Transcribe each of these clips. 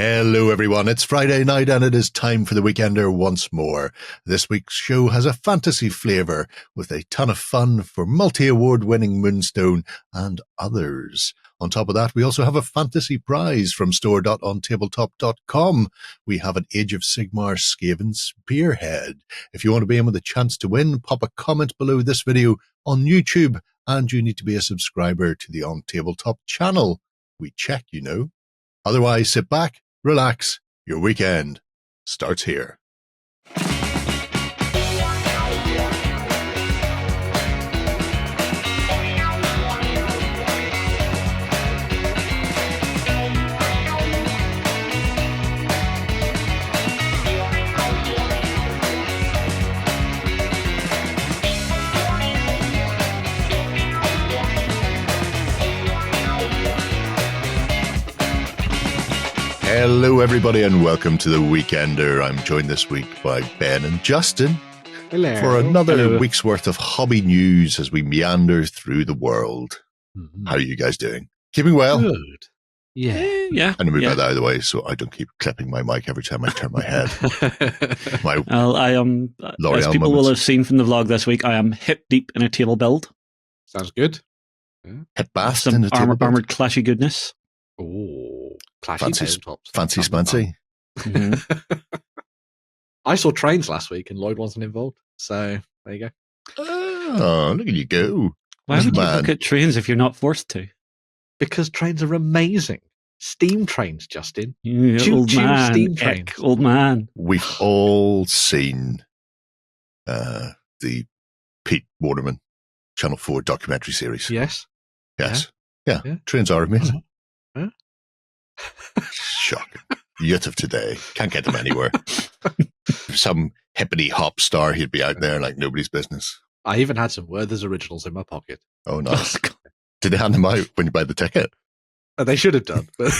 Hello everyone, it's Friday night and it is time for the Weekender once more. This week's show has a fantasy flavour with a ton of fun for multi-award winning Moonstone and others. On top of that, we also have a fantasy prize from store.ontabletop.com. We have an Age of Sigmar Skaven Spearhead. If you want to be in with a chance to win, pop a comment below this video on YouTube, and you need to be a subscriber to the OnTabletop channel. We check, you know. Otherwise, sit back, relax, your weekend starts here. Hello everybody and welcome to the Weekender. I'm joined this week by Ben and Justin. Hello. For another week's worth of hobby news as we meander through the world. Mm-hmm. How are you guys doing? Keeping well? Good. Yeah. I'm going to move that out of the way so I don't keep clipping my mic every time I turn my head. I am, as people will have seen from the vlog this week, I am hip deep in a table build. Sounds good. Hip bath some in a table build. Armored clashy goodness. Oh, fancy smancy. Mm-hmm. I saw trains last week and Lloyd wasn't involved. So there you go. Oh, look at you go. Why would you look at trains if you're not forced to? Because trains are amazing. Steam trains, Justin. Old man. Steam trains. Old man. We've all seen the Pete Waterman Channel 4 documentary series. Yes. Yeah. Trains are amazing. Huh? Shocking. Youth of today. Can't get them anywhere. Some hippity hop star, he'd be out there like nobody's business. I even had some Werther's originals in my pocket. Oh, nice. Did they hand them out when you buy the ticket? They should have done. But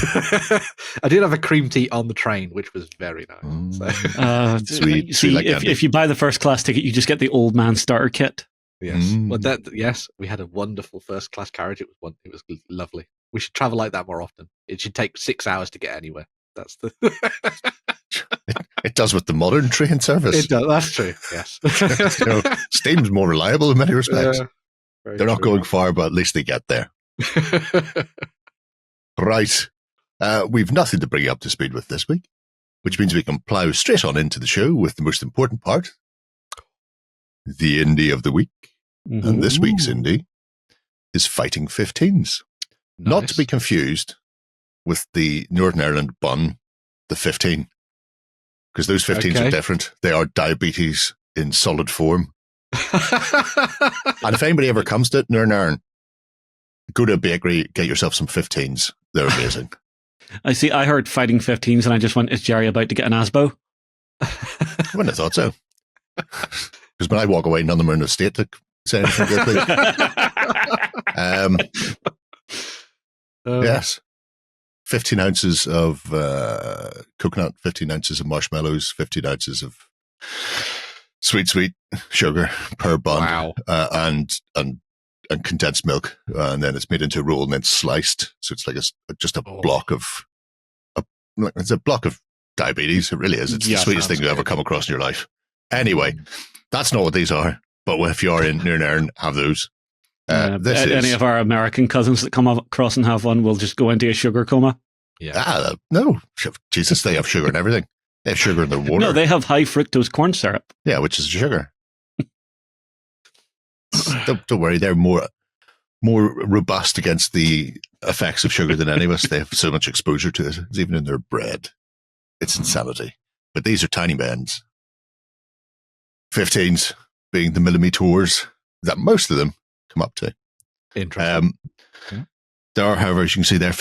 I did have a cream tea on the train, which was very nice. Sweet. See, if you buy the first class ticket, you just get the old man starter kit. Yes. Well, we had a wonderful first class carriage. It was lovely. We should travel like that more often. It should take 6 hours to get anywhere. That's the. It does with the modern train service. It does. That's true. Yes. Steam's more reliable in many respects. They're not going far, but at least they get there. Right. We've nothing to bring you up to speed with this week, which means we can plow straight on into the show with the most important part, the indie of the week. Mm-hmm. And this week's indie is Fighting 15s. Nice. Not to be confused with the Northern Ireland bun, the 15, because those 15s are different. They are diabetes in solid form. And if anybody ever comes to Northern Ireland, go to a bakery, get yourself some 15s. They're amazing. I heard Fighting 15s and I just went, is Jerry about to get an ASBO? I wouldn't have thought so. Because when I walk away, none of them are in a state to say anything good. Yes. 15 ounces of coconut, 15 ounces of marshmallows, 15 ounces of sweet sugar per bun. Wow. And condensed milk. And then it's made into a roll and then sliced. So it's like just a block of it's a block of diabetes. It really is. It's the sweetest thing you ever come across in your life. Anyway, that's not what these are. But if you are in Northern Ireland, have those. Any of our American cousins that come across and have one will just go into a sugar coma. Yeah. No. Jesus, they have sugar in everything. They have sugar in their water. No, they have high fructose corn syrup. Yeah, which is sugar. Don't worry, they're more robust against the effects of sugar than any of us. They have so much exposure to it. It's even in their bread. It's insanity. But these are tiny bands. 15s being the millimeters that most of them come up to. Interesting. There are, however, as you can see, they're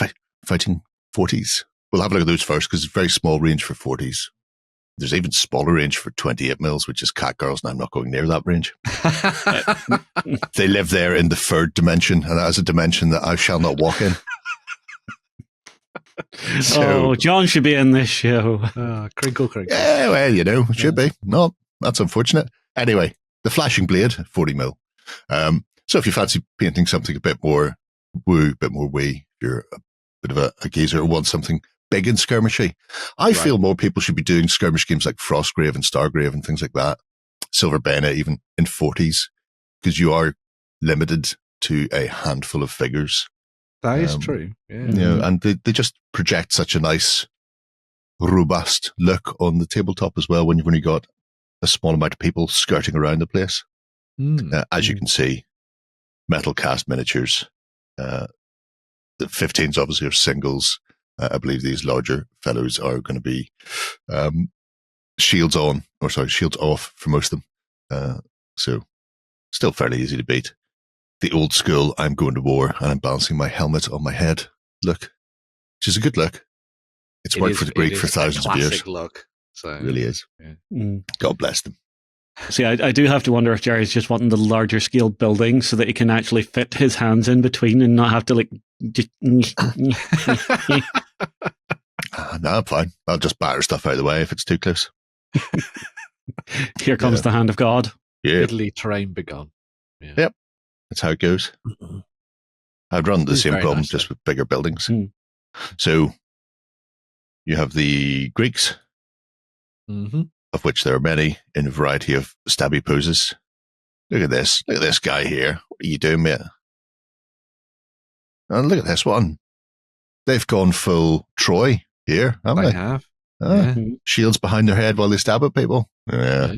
fighting 40s. We'll have a look at those first because it's a very small range for 40s. There's even smaller range for 28 mils, which is cat girls, and I'm not going near that range. They live there in the third dimension, and that is a dimension that I shall not walk in. So, John should be in this show. Crinkle. Yeah, well, it should be. No, that's unfortunate. Anyway, the Flashing Blade, 40 mil. So if you fancy painting something a bit more woo, if you're a bit of a geezer or want something big and skirmishy. I feel more people should be doing skirmish games like Frostgrave and Stargrave and things like that. Silver Bayonet, even in 40s, because you are limited to a handful of figures. That is true. Yeah. You know, and they just project such a nice, robust look on the tabletop as well when you've only got a small amount of people skirting around the place. As you can see, metal cast miniatures. The 15s obviously are singles. I believe these larger fellows are going to be shields off for most of them. So still fairly easy to beat. The old school, I'm going to war and I'm balancing my helmet on my head look, which is a good look. It's worked for the Greek for thousands of years. Look, so it really is. Yeah. God bless them. See, I do have to wonder if Jerry's just wanting the larger scale building so that he can actually fit his hands in between and not have to like just... No, I'm fine. I'll just batter stuff out of the way if it's too close. Here comes the hand of God. Yeah. Italy terrain begun. Yeah. Yep. That's how it goes. I'd run the same problem just with bigger buildings. So you have the Greeks, of which there are many in a variety of stabby poses. Look at this. Look at this guy here. What are you doing, mate? And look at this one. They've gone full Troy here, haven't they? They have. Shields behind their head while they stab at people. Yeah.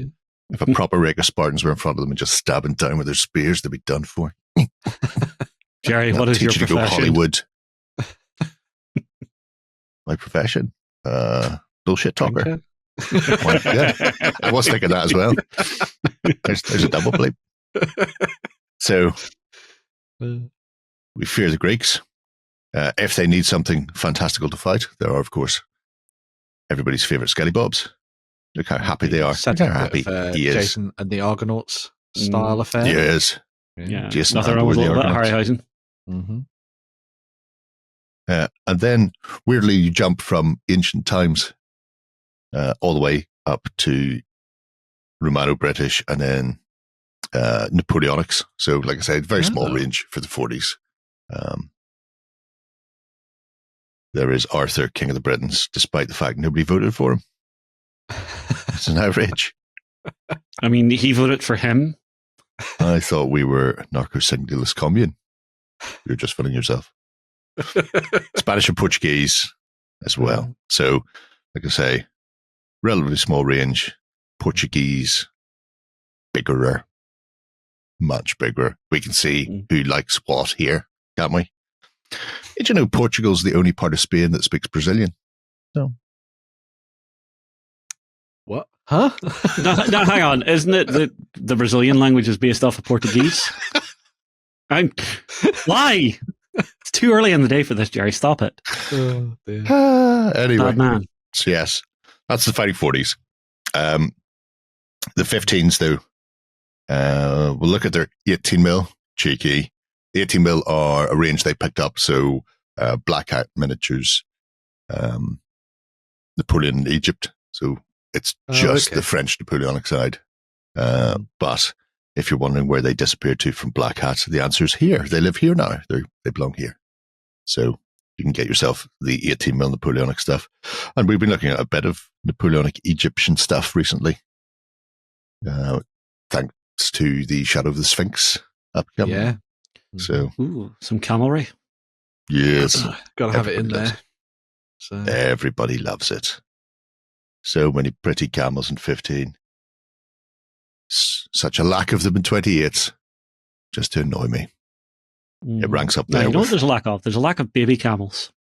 If a proper rake of Spartans were in front of them and just stabbing down with their spears, they'd be done for. Jerry, what is your profession? To go Hollywood. My profession? Bullshit talker. I was thinking that as well. There's a double bleep. So, we fear the Greeks. If they need something fantastical to fight, there are, of course, everybody's favourite Skellybobs. Look how happy they are. Look how happy he is. Jason and the Argonauts style affair. Yes. Yeah. Jason nothing wrong with a little bit of Harryhausen. And then, weirdly, you jump from ancient times all the way up to Romano-British and then Napoleonics. So, like I said, very small range for the 40s. There is Arthur, King of the Britons, despite the fact nobody voted for him. It's an outrage. I mean, he voted for him. I thought we were narco-singulus commune. You're just fooling yourself. Spanish and Portuguese as well. So, like I say, relatively small range. Portuguese, bigger, much bigger. We can see who likes what here, can't we? Did you know Portugal's the only part of Spain that speaks Brazilian? No. What? Huh? no, hang on. Isn't it that the Brazilian language is based off of Portuguese? Why? It's too early in the day for this, Jerry. Stop it. Anyway. Bad man. So yes, that's the Fighting 40s. The 15s, though, we'll look at their 18mm. Cheeky. 18mm are a range they picked up. So Black Hat miniatures, Napoleon in Egypt. So it's just the French Napoleonic side. But if you're wondering where they disappeared to from Black Hat, the answer is here. They live here now. They belong here. So you can get yourself the 18mm Napoleonic stuff. And we've been looking at a bit of Napoleonic Egyptian stuff recently. Thanks to the Shadow of the Sphinx upcoming. Yeah. So, some camelry. Yes. Got to have it in there. So. Everybody loves it. So many pretty camels in 15. Such a lack of them in 28. Just to annoy me. It ranks up there. No, you know what there's a lack of? There's a lack of baby camels.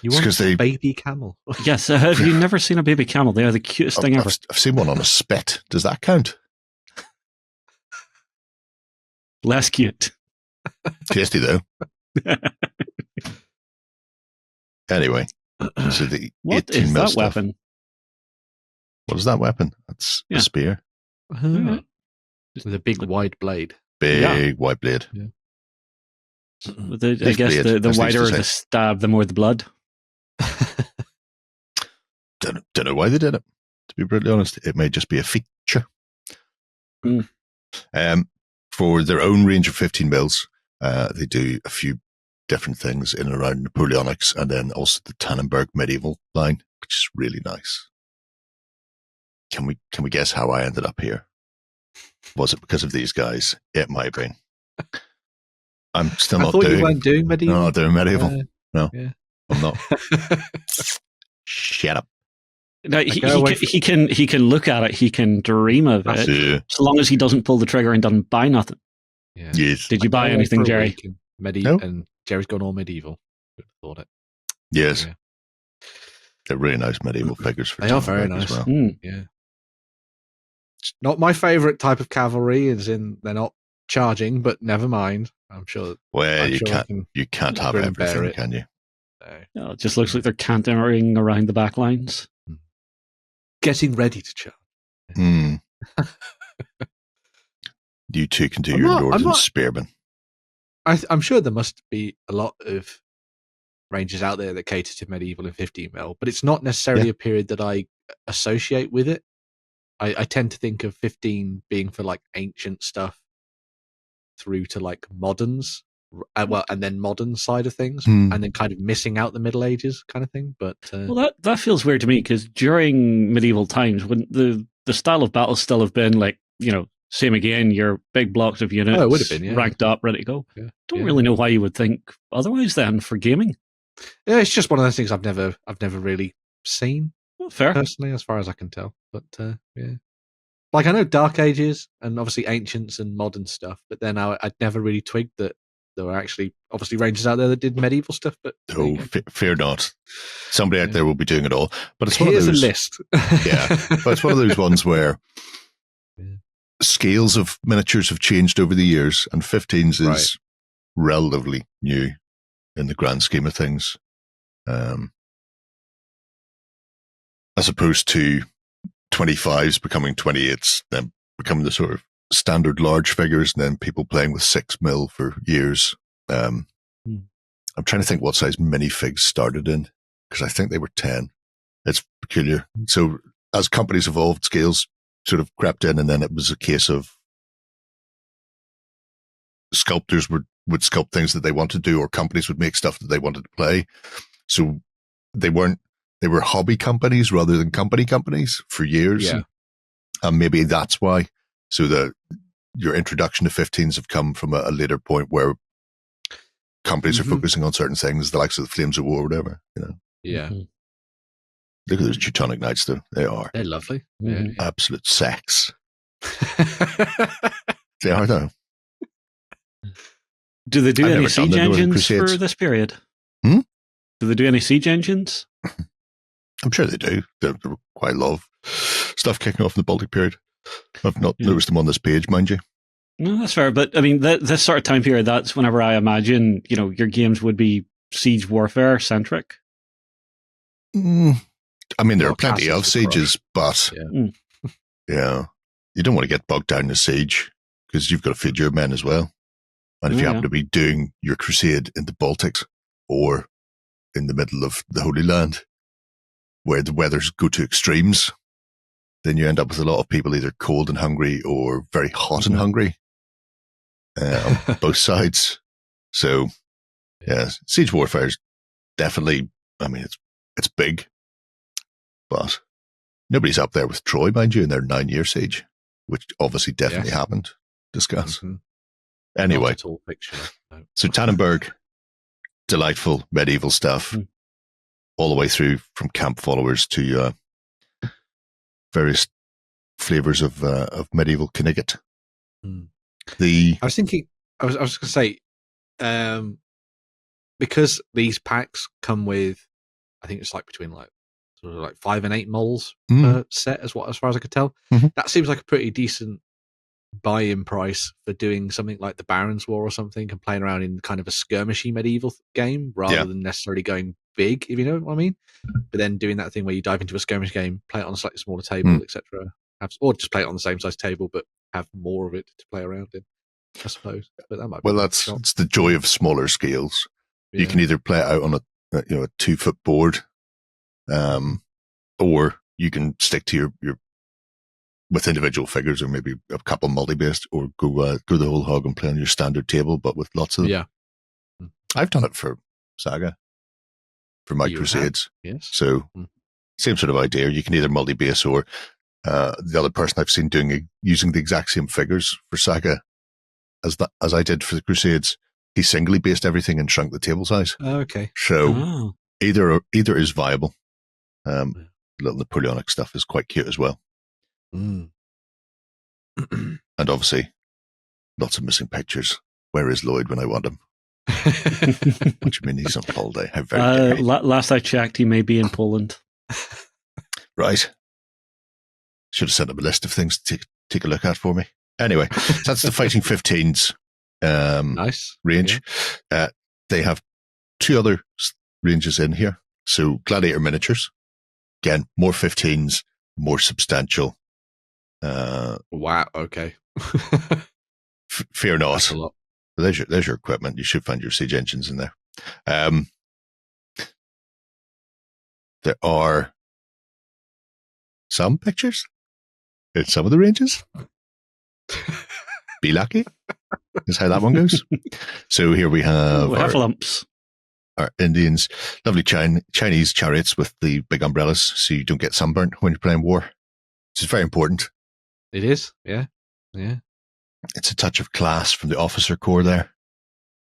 You want a baby camel? Yes. Have you never seen a baby camel? They are the cutest thing ever. I've seen one on a spit. Does that count? Less cute. Tasty, though. Anyway. So the what is that stuff. Weapon? What is that weapon? That's a spear. With a big wide blade. Big wide blade. Yeah. I guess the wider the stab, the more the blood. Don't know why they did it. To be brutally honest, it may just be a feature. For their own range of 15mm, they do a few different things in and around Napoleonics, and then also the Tannenberg medieval line, which is really nice. Can we guess how I ended up here? Was it because of these guys? It might have been. I'm still I not thought doing. you weren't doing medieval. No, not doing medieval. No, yeah. I'm not. Shut up. No, he can look at it. He can dream of it. Yeah. So long as he doesn't pull the trigger and doesn't buy nothing. Yeah. Yes. Did you buy anything, Jerry? No. And Jerry's gone all medieval. Who'd have thought it? Yes. Yeah. They're really nice medieval figures. For they are very Tannenberg nice. as well. Yeah. Not my favourite type of cavalry, as in they're not charging, but never mind. I'm sure. Well, I'm you sure can't have grin and bear everything, it. can you? No, it just looks like they're cantering around the back lines. Getting ready to charge. Mm. You two can do your Lords and Spearmen. I'm sure there must be a lot of ranges out there that cater to medieval and 15mm, but it's not necessarily a period that I associate with it. I tend to think of 15 being for like ancient stuff through to like moderns, and then modern side of things, and then kind of missing out the Middle Ages kind of thing. But well, that feels weird to me, because during medieval times, when the style of battle still have been like, same again, your big blocks of units it would have been, ranked up, ready to go. Yeah. Don't really know why you would think otherwise then for gaming. Yeah, it's just one of those things I've never really seen. Fair. Personally, as far as I can tell. But yeah. Like, I know Dark Ages and obviously Ancients and modern stuff, but then I'd never really twigged that there were actually obviously ranges out there that did medieval stuff. But oh, fear not. Somebody out there will be doing it all. But it's Here's one of those, a list. Yeah, but it's one of those ones where scales of miniatures have changed over the years, and 15s is relatively new in the grand scheme of things. As opposed to 25s becoming 28s, then becoming the sort of standard large figures, and then people playing with 6mm for years. I'm trying to think what size minifigs started in, because I think they were 10. It's peculiar. So as companies evolved, scales sort of crept in, and then it was a case of sculptors would sculpt things that they wanted to do, or companies would make stuff that they wanted to play. So they were hobby companies rather than companies for years. Yeah. And maybe that's why. So your introduction to 15s have come from a later point where companies are focusing on certain things, the likes of the Flames of War or whatever, Yeah. Look at those Teutonic Knights, though. They're lovely. Absolute sex. They are, though. Do they do any siege engines for this period? Do they do any siege engines? I'm sure they do. They're quite a lot of stuff kicking off in the Baltic period. I've not noticed them on this page, mind you. No, that's fair. But I mean, this sort of time period, that's whenever I imagine, your games would be siege warfare centric. I mean, there are plenty of sieges, but yeah, you don't want to get bogged down in a siege because you've got to feed your men as well. And if you happen to be doing your crusade in the Baltics or in the middle of the Holy Land, where the weathers go to extremes, then you end up with a lot of people either cold and hungry or very hot and hungry on both sides. So, yeah, siege warfare is definitely, I mean, it's big, but nobody's up there with Troy, mind you, in their 9-year siege, which obviously definitely happened. Discuss. Anyway, Not at all fictional, no. So Tannenberg, delightful medieval stuff, all the way through from camp followers to various flavors of medieval Knigget. I was thinking, I was going to say, because these packs come with, I think it's like between like 5 and 8 moles per set, as far as I could tell. That seems like a pretty decent buy-in price for doing something like the Baron's War or something, and playing around in kind of a skirmishy medieval game rather than necessarily going big, if you know what I mean. But then doing that thing where you dive into a skirmish game, play it on a slightly smaller table, etc., or just play it on the same size table but have more of it to play around in, I suppose. But that might be it's the joy of smaller scales. You can either play it out on a 2-foot board, or you can stick to your with individual figures, or maybe a couple multi-based, or go the whole hog and play on your standard table, but with lots of them. I've done it for Saga, for my Crusades. Have? Yes. So, same sort of idea. You can either multi-base or the other person I've seen using the exact same figures for Saga as I did for the Crusades. He singly based everything and shrunk the table size. Okay. So either is viable. Little Napoleonic stuff is quite cute as well. Mm. And obviously, lots of missing pictures. Where is Lloyd when I want him? What do you mean he's on holiday? How very last I checked, he may be in Poland. Right. Should have sent him a list of things to take a look at for me. Anyway, so that's the Fighting 15s nice range. Yeah. They have two other ranges in here. So Gladiator Miniatures. Again, more 15s, more substantial. Wow, okay. Fear not. That's a lot. There's your equipment. You should find your siege engines in there. There are some pictures in some of the ranges. Be lucky is how that one goes. So here we have Heffalumps. Our Indians, lovely Chinese chariots with the big umbrellas, so you don't get sunburnt when you're playing war, which is very important. It is, yeah. It's a touch of class from the officer corps there,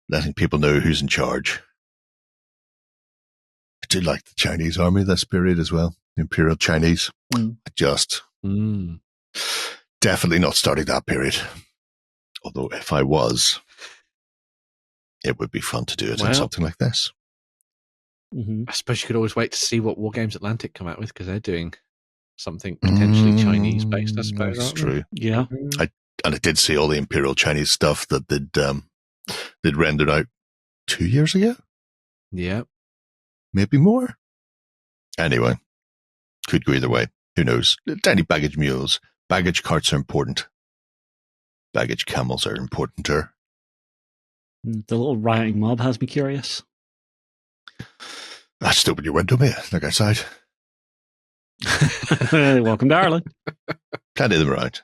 letting people know who's in charge. I do like the Chinese army this period as well, the Imperial Chinese. Definitely not starting that period. Although if I was, it would be fun to do it on something like this. I suppose you could always wait to see what Wargames Atlantic come out with, because they're doing something potentially Chinese based, I suppose. That's true. Yeah. I did see all the Imperial Chinese stuff that they'd rendered out 2 years ago. Yeah. Maybe more. Anyway, could go either way. Who knows? Tiny baggage mules. Baggage carts are important. Baggage camels are importanter. The little rioting mob has me curious. Just open your window, mate. Look outside. Welcome to Ireland. Plenty of them around.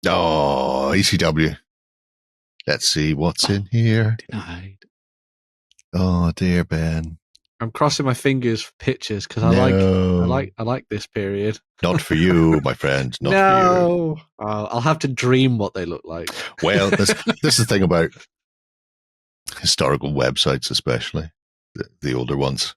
ECW. Let's see what's in here. Denied. Oh dear, Ben. I'm crossing my fingers for pictures because I like this period. Not for you, my friend. Not for you. I'll have to dream what they look like. Well, this is the thing about historical websites, especially the older ones.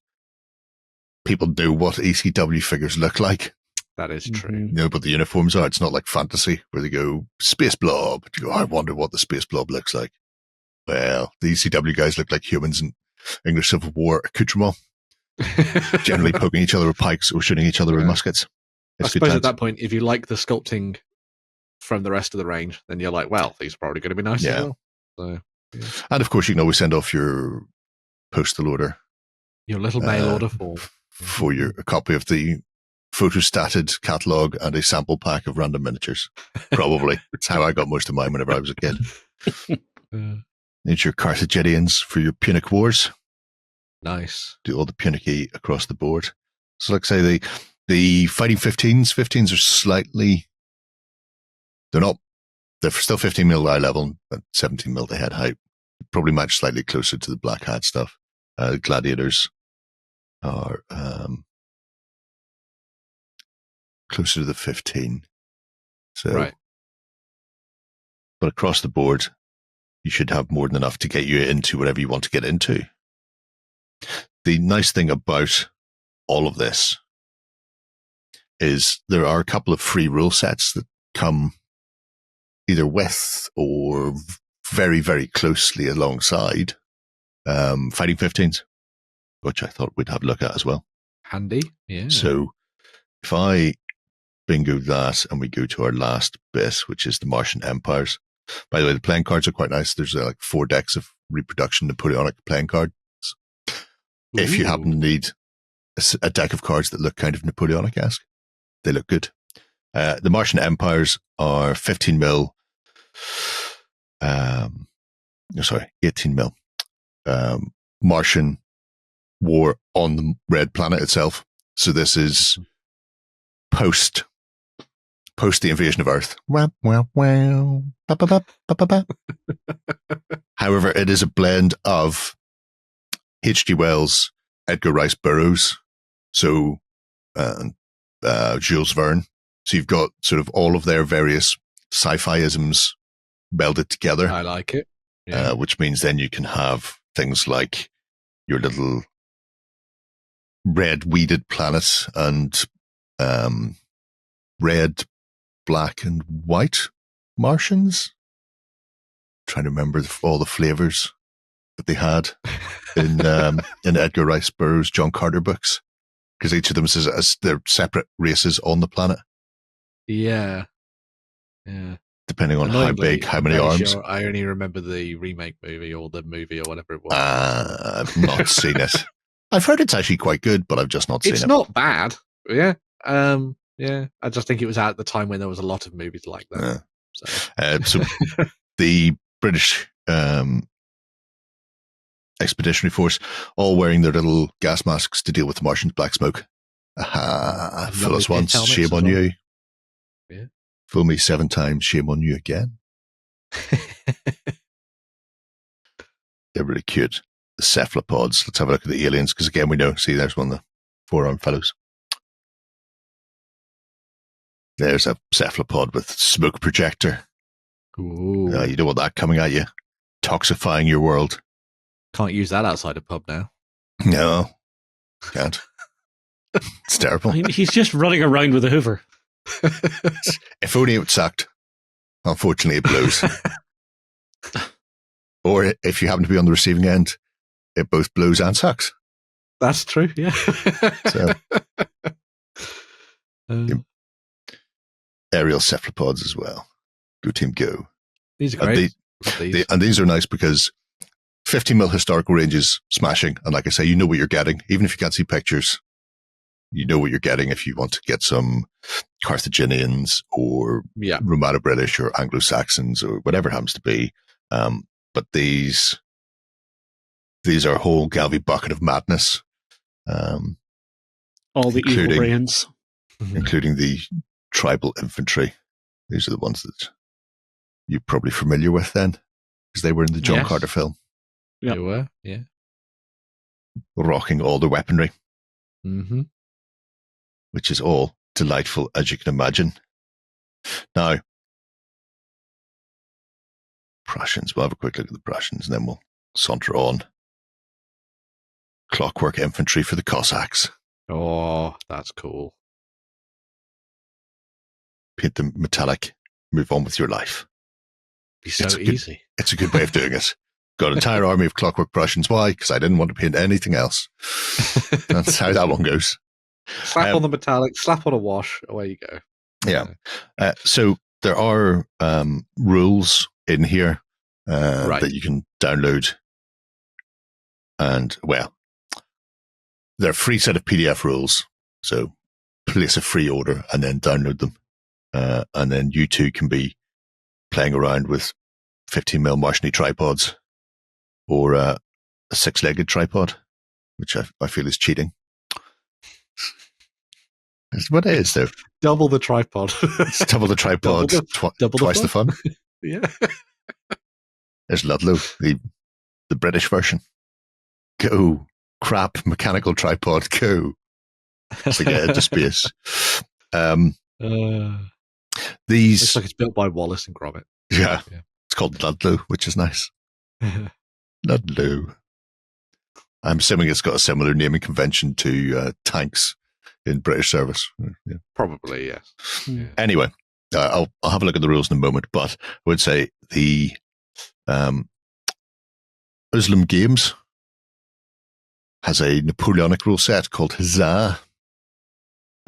People know what ECW figures look like. That is true. You know, but the uniforms are. It's not like fantasy where they go Space Blob. You go, I wonder what the Space Blob looks like. Well, the ECW guys look like humans in English Civil War accoutrement, generally poking each other with pikes or shooting each other with muskets. I suppose at that point, if you like the sculpting from the rest of the range, then you're like, well, these are probably going to be nice as well. So, yeah. And of course, you can always send off your postal order. Your little mail order for a copy of the photostated catalogue and a sample pack of random miniatures. Probably. That's how I got most of mine whenever I was a kid. Need your Carthaginians for your Punic Wars. Nice. Do all the Punic across the board. So like I say, the Fighting 15s are slightly, they're still 15 mil eye level, but 17 mil head height. Probably match slightly closer to the Black Hat stuff. Gladiators are closer to the 15. So, right. But across the board, you should have more than enough to get you into whatever you want to get into. The nice thing about all of this is there are a couple of free rule sets that come either with or very, very closely alongside Fighting 15s, which I thought we'd have a look at as well. Handy, yeah. So if I bingo that and we go to our last bit, which is the Martian Empires. By the way, the playing cards are quite nice. There's like 4 decks of reproduction Napoleonic playing cards. Ooh. If you happen to need a deck of cards that look kind of Napoleonic-esque, they look good. The Martian Empires are 15 mil. 18 mil. Martian war on the red planet itself. So this is post the invasion of Earth. Wow, wow, wow. Ba, ba, ba, ba, ba, ba. However, it is a blend of H.G. Wells, Edgar Rice Burroughs, so Jules Verne. So you've got sort of all of their various sci-fi-isms melded together. I like it. Yeah. Which means then you can have things like your little red weeded planets and red, black, and white Martians. I'm trying to remember all the flavors that they had in Edgar Rice Burroughs' John Carter books, because each of them says they're separate races on the planet. Yeah. Depending on how big, how many arms. Sure I only remember the remake movie or the movie or whatever it was. I've not seen it. I've heard it's actually quite good, but I've just not seen it. It's not bad. Yeah. I just think it was out at the time when there was a lot of movies like that. So the British Expeditionary Force, all wearing their little gas masks to deal with the Martians' black smoke. Fool us once, shame on you. Yeah. Fool me 7 times, shame on you again. They're really cute. The cephalopods. Let's have a look at the aliens, because again, we know. See, there's one of the 4-armed fellows. There's a cephalopod with smoke projector. Ooh. You don't want that coming at you, toxifying your world. Can't use that outside a pub now. No, can't. It's terrible. He's just running around with a hoover. If only it sucked. Unfortunately, it blows. Or if you happen to be on the receiving end, it both blows and sucks. That's true, yeah. So, aerial cephalopods as well. Go team, go. These are great. And these are nice because 15mm historical range is smashing. And like I say, you know what you're getting. Even if you can't see pictures, you know what you're getting if you want to get some Carthaginians or Romano-British or Anglo-Saxons or whatever it happens to be. But these are a whole Galvey bucket of madness. All the evil brains. Including the tribal infantry. These are the ones that you're probably familiar with then, because they were in the John Carter film. Yep. They were, yeah. Rocking all the weaponry. Mm-hmm. Which is all delightful, as you can imagine. Now, Prussians. We'll have a quick look at the Prussians, and then we'll saunter on. Clockwork infantry for the Cossacks. Oh, that's cool. Paint them metallic. Move on with your life. Be so easy. It's a good way of doing it. Got an entire army of Clockwork Prussians. Why? Because I didn't want to paint anything else. That's how that one goes. Slap on the metallic, slap on a wash, away you go. Yeah. So there are rules in here that you can download. And, well, they're a free set of PDF rules. So place a free order and then download them. And then you too can be playing around with 15mm Martian tripods or a 6-legged tripod, which I feel is cheating. That's what it is, though. Double the tripod. It's double the tripod, twice the fun. Yeah. There's Ludlow, the British version. Go. Crap, mechanical tripod, go. To get into space. These looks like it's built by Wallace and Gromit. Yeah. It's called Ludlow, which is nice. Ludlow. I'm assuming it's got a similar naming convention to tanks in British service. Yeah. Probably, yes. Yeah. Anyway, I'll have a look at the rules in a moment, but I would say the Muslim Games has a Napoleonic rule set called Huzzah.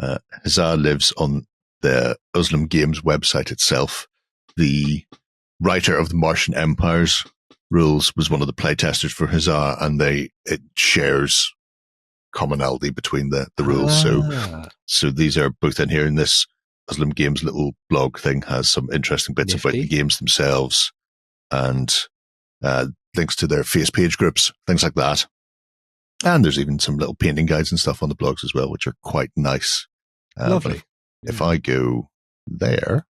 Huzzah lives on the Muslim Games website itself. The writer of the Martian Empire's rules was one of the playtesters for Huzzah, and it shares commonality between the rules. So these are both in here, and this Muslim Games little blog thing has some interesting bits about the games themselves and links to their face page groups, things like that. And there's even some little painting guides and stuff on the blogs as well, which are quite nice. Lovely. If I go there,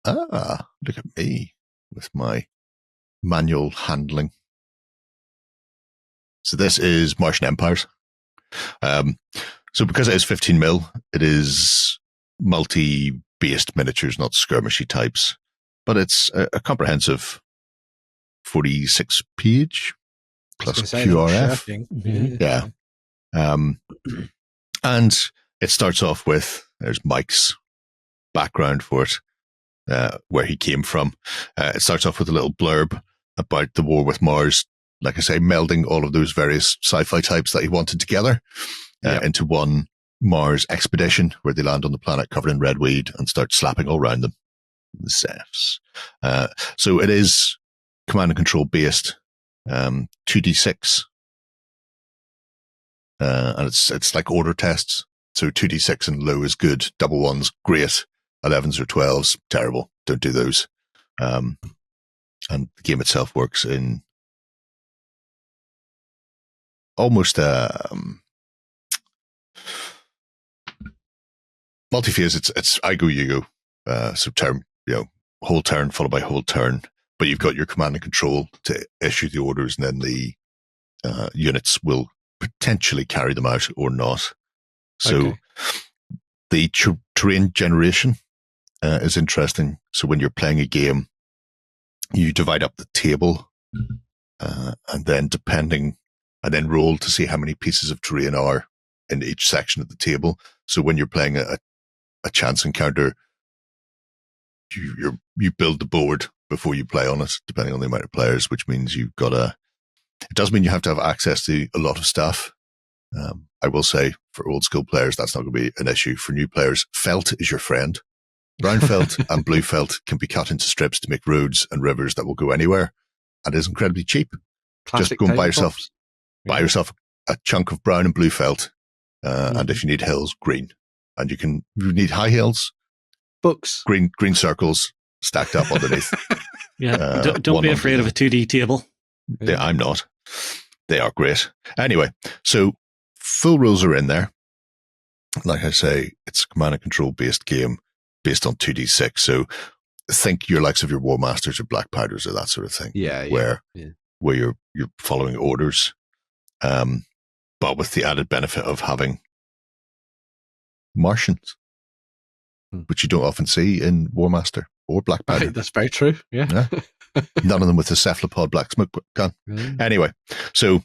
look at me with my manual handling. So this is Martian Empires. So because it is 15 mil, it is multi-based miniatures, not skirmishy types. But it's a comprehensive 46 page plus QRF. Yeah. And it starts off with, there's Mike's background for it, where he came from. It starts off with a little blurb about the war with Mars, like I say, melding all of those various sci-fi types that he wanted together into one Mars expedition, where they land on the planet covered in red weed and start slapping all around them. The Cephs. So it is command and control based, 2d6. And it's like order tests. So 2d6 and low is good, double ones, great, 11s or 12s, terrible, don't do those. And the game itself works in almost multi-phase. It's I go, you go. So turn, whole turn followed by whole turn, but you've got your command and control to issue the orders, and then the units will potentially carry them out or not. So the terrain generation is interesting. So when you're playing a game, you divide up the table, and then roll to see how many pieces of terrain are in each section of the table. So when you're playing a chance encounter, you build the board before you play on it, depending on the amount of players, which means it does mean you have to have access to a lot of stuff. I will say, for old school players, that's not going to be an issue. For new players, felt is your friend. Brown felt and blue felt can be cut into strips to make roads and rivers that will go anywhere, and is incredibly cheap. Classic. Just go and buy yourself a chunk of brown and blue felt, and if you need hills, green. And you need high hills, books, green circles stacked up underneath. Don't be afraid of a 2D table. Yeah, I'm not. They are great. Anyway, so full rules are in there. Like I say, it's a command and control based game based on 2d6. So think your likes of your War Masters or Black Powders or that sort of thing. Where you're following orders, but with the added benefit of having Martians, which you don't often see in War Master or Black Powder. Right, that's very true. Yeah. None of them with a cephalopod black smoke gun. Anyway, so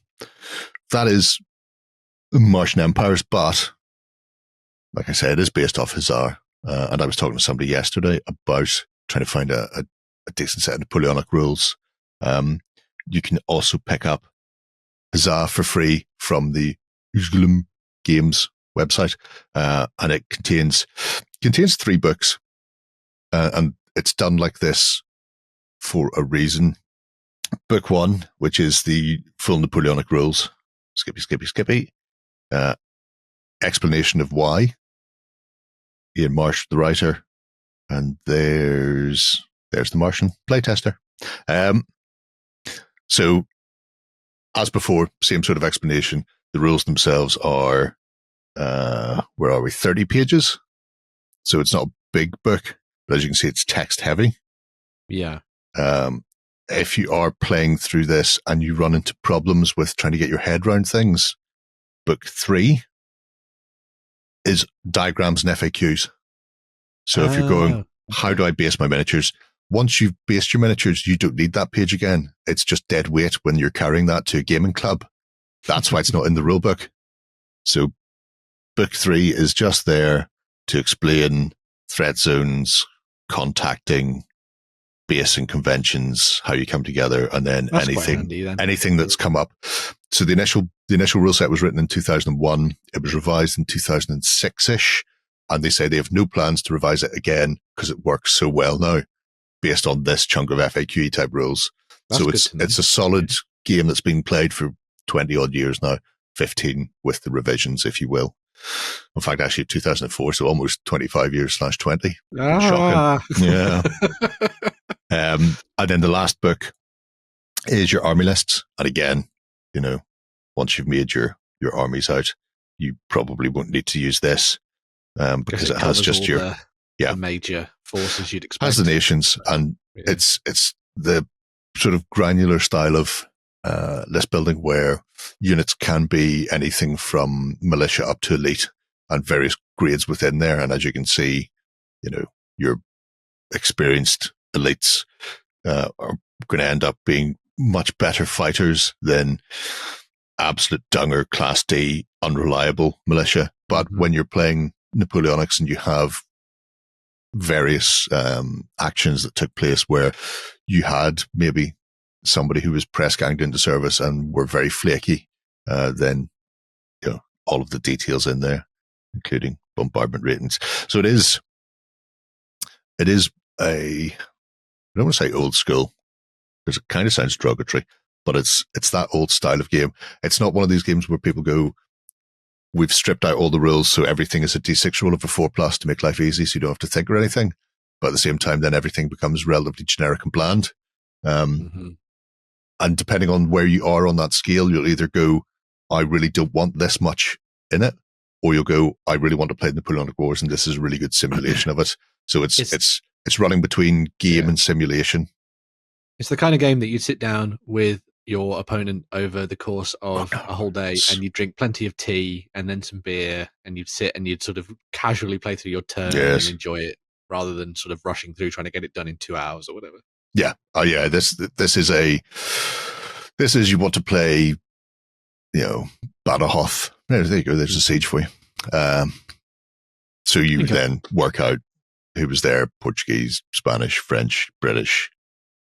that is Martian Empires, but like I said, it is based off Hussar. And I was talking to somebody yesterday about trying to find a decent set of Napoleonic rules. You can also pick up Hussar for free from the Wargame Games website, and it contains 3 books, and it's done like this for a reason. Book 1, which is the full Napoleonic rules, skippy, explanation of why, Ian Marsh, the writer, and there's the Martian playtester. So, as before, same sort of explanation. The rules themselves are, 30 pages? So it's not a big book, but as you can see, it's text heavy. Yeah. If you are playing through this and you run into problems with trying to get your head around things, book 3 is diagrams and FAQs. So if you're going, how do I base my miniatures? Once you've based your miniatures, you don't need that page again. It's just dead weight when you're carrying that to a gaming club. That's why it's not in the rule book. So book 3 is just there to explain threat zones, contacting, basing conventions, how you come together, and then anything that's come up. So the initial rule set was written in 2001. It was revised in 2006-ish, and they say they have no plans to revise it again because it works so well now, based on this chunk of FAQ type rules. So it's a solid game that's been played for 20 odd years now, 15 with the revisions, if you will. In fact, actually 2004, so almost 25 years /20. Shocking. Yeah. And then the last book is your army lists. And again, once you've made your armies out, you probably won't need to use this, because it has just the major forces you'd expect. Has the nations, and it's the sort of granular style of list building where units can be anything from militia up to elite and various grades within there. And as you can see, your experienced elites are going to end up being much better fighters than absolute dunger class D unreliable militia. But when you're playing Napoleonics and you have various actions that took place where you had maybe somebody who was press ganged into service and were very flaky, then all of the details in there, including bombardment ratings. So it is I don't want to say old school because it kind of sounds derogatory, but it's that old style of game. It's not one of these games where people go, we've stripped out all the rules, so everything is a D6 roll of a 4+ to make life easy, so you don't have to think or anything. But at the same time, then everything becomes relatively generic and bland. And depending on where you are on that scale, you'll either go, I really don't want this much in it, or you'll go, I really want to play the Napoleonic Wars, and this is a really good simulation of it. So it's running between game and simulation. It's the kind of game that you'd sit down with your opponent over the course of a whole day, and you'd drink plenty of tea and then some beer, and you'd sit and you'd sort of casually play through your turn and enjoy it, rather than sort of rushing through trying to get it done in 2 hours or whatever. Yeah. Oh yeah. This is you want to play, Badajoz. There you go. There's a siege for you. So you then work out who was there: Portuguese, Spanish, French, British,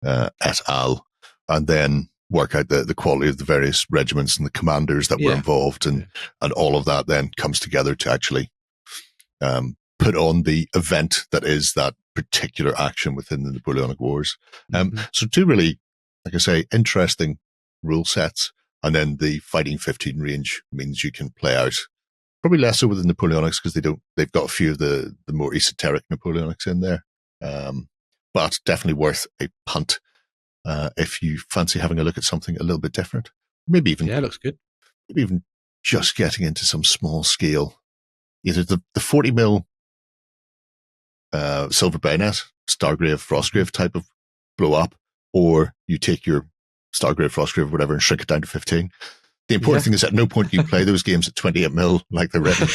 et al., and then work out the quality of the various regiments and the commanders that were involved, and all of that then comes together to actually put on the event that is that particular action within the Napoleonic Wars. So two really, like I say, interesting rule sets. And then the Fighting 15 range means you can play out probably less so with the Napoleonics because they've got a few of the more esoteric Napoleonics in there. But definitely worth a punt if you fancy having a look at something a little bit different. Maybe even, it looks good. Maybe even just getting into some small scale, either the 40 mil Silver Bayonet, Stargrave, Frostgrave type of blow up, or you take your Stargrave, Frostgrave, whatever, and shrink it down to 15. The important thing is at no point you play those games at 28 mil like they're written.